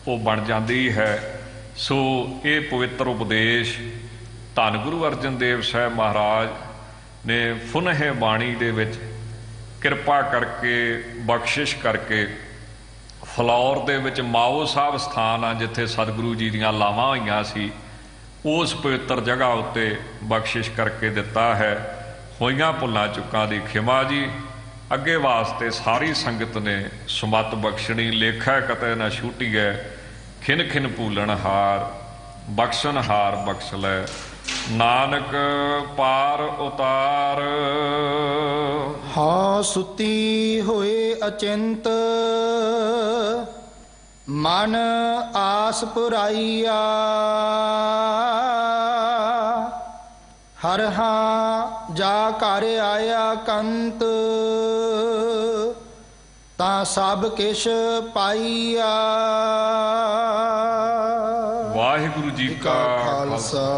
B: ਉਹ ਬਣ ਜਾਂਦੀ ਹੈ। ਸੋ ਇਹ ਪਵਿੱਤਰ ਉਪਦੇਸ਼ ਧੰਨ ਗੁਰੂ ਅਰਜਨ ਦੇਵ ਸਾਹਿਬ ਮਹਾਰਾਜ ਨੇ ਫੁਨਹ ਬਾਣੀ ਦੇ ਵਿੱਚ ਕਿਰਪਾ ਕਰਕੇ ਬਖਸ਼ਿਸ਼ ਕਰਕੇ ਫਲੌਰ ਦੇ ਵਿੱਚ ਮਾਓ ਸਾਹਿਬ ਸਥਾਨ ਆ ਜਿੱਥੇ ਸਤਿਗੁਰੂ ਜੀ ਦੀਆਂ ਲਾਵਾਂ ਹੋਈਆਂ ਸੀ, ਉਸ ਪਵਿੱਤਰ ਜਗ੍ਹਾ ਉੱਤੇ ਬਖਸ਼ਿਸ਼ ਕਰਕੇ ਦਿੱਤਾ ਹੈ। ਹੋਈਆਂ ਭੁੱਲਾਂ ਚੁੱਕਾਂ ਦੀ ਖਿਮਾ ਜੀ। ਅੱਗੇ ਵਾਸਤੇ ਸਾਰੀ ਸੰਗਤ ਨੇ ਸੁਮਤ ਬਖਸ਼ਣੀ। ਲੇਖਾ ਕਤੈ ਨਾ ਛੂਟੀਐ, ਖਿਨ ਖਿਨ ਭੂਲਣ ਹਾਰ, ਬਖਸ਼ਣ ਹਾਰ ਬਖਸ਼ ਲੈ, ਨਾਨਕ ਪਾਰ ਉਤਾਰ।
C: ਹਾਂ ਸੁਤੀ ਹੋਏ ਅਚਿੰਤ, ਮਨ ਆਸ ਪੁਰਾਈਆ। ਹਰ ਹਾਂ ਜਾ ਘਰ ਆਇਆ ਕੰਤ, ਤਾਂ ਸਭ ਕਿਛ ਪਾਈਆ।
B: ਵਾਹਿਗੁਰੂ ਜੀ ਕਾ ਖਾਲਸਾ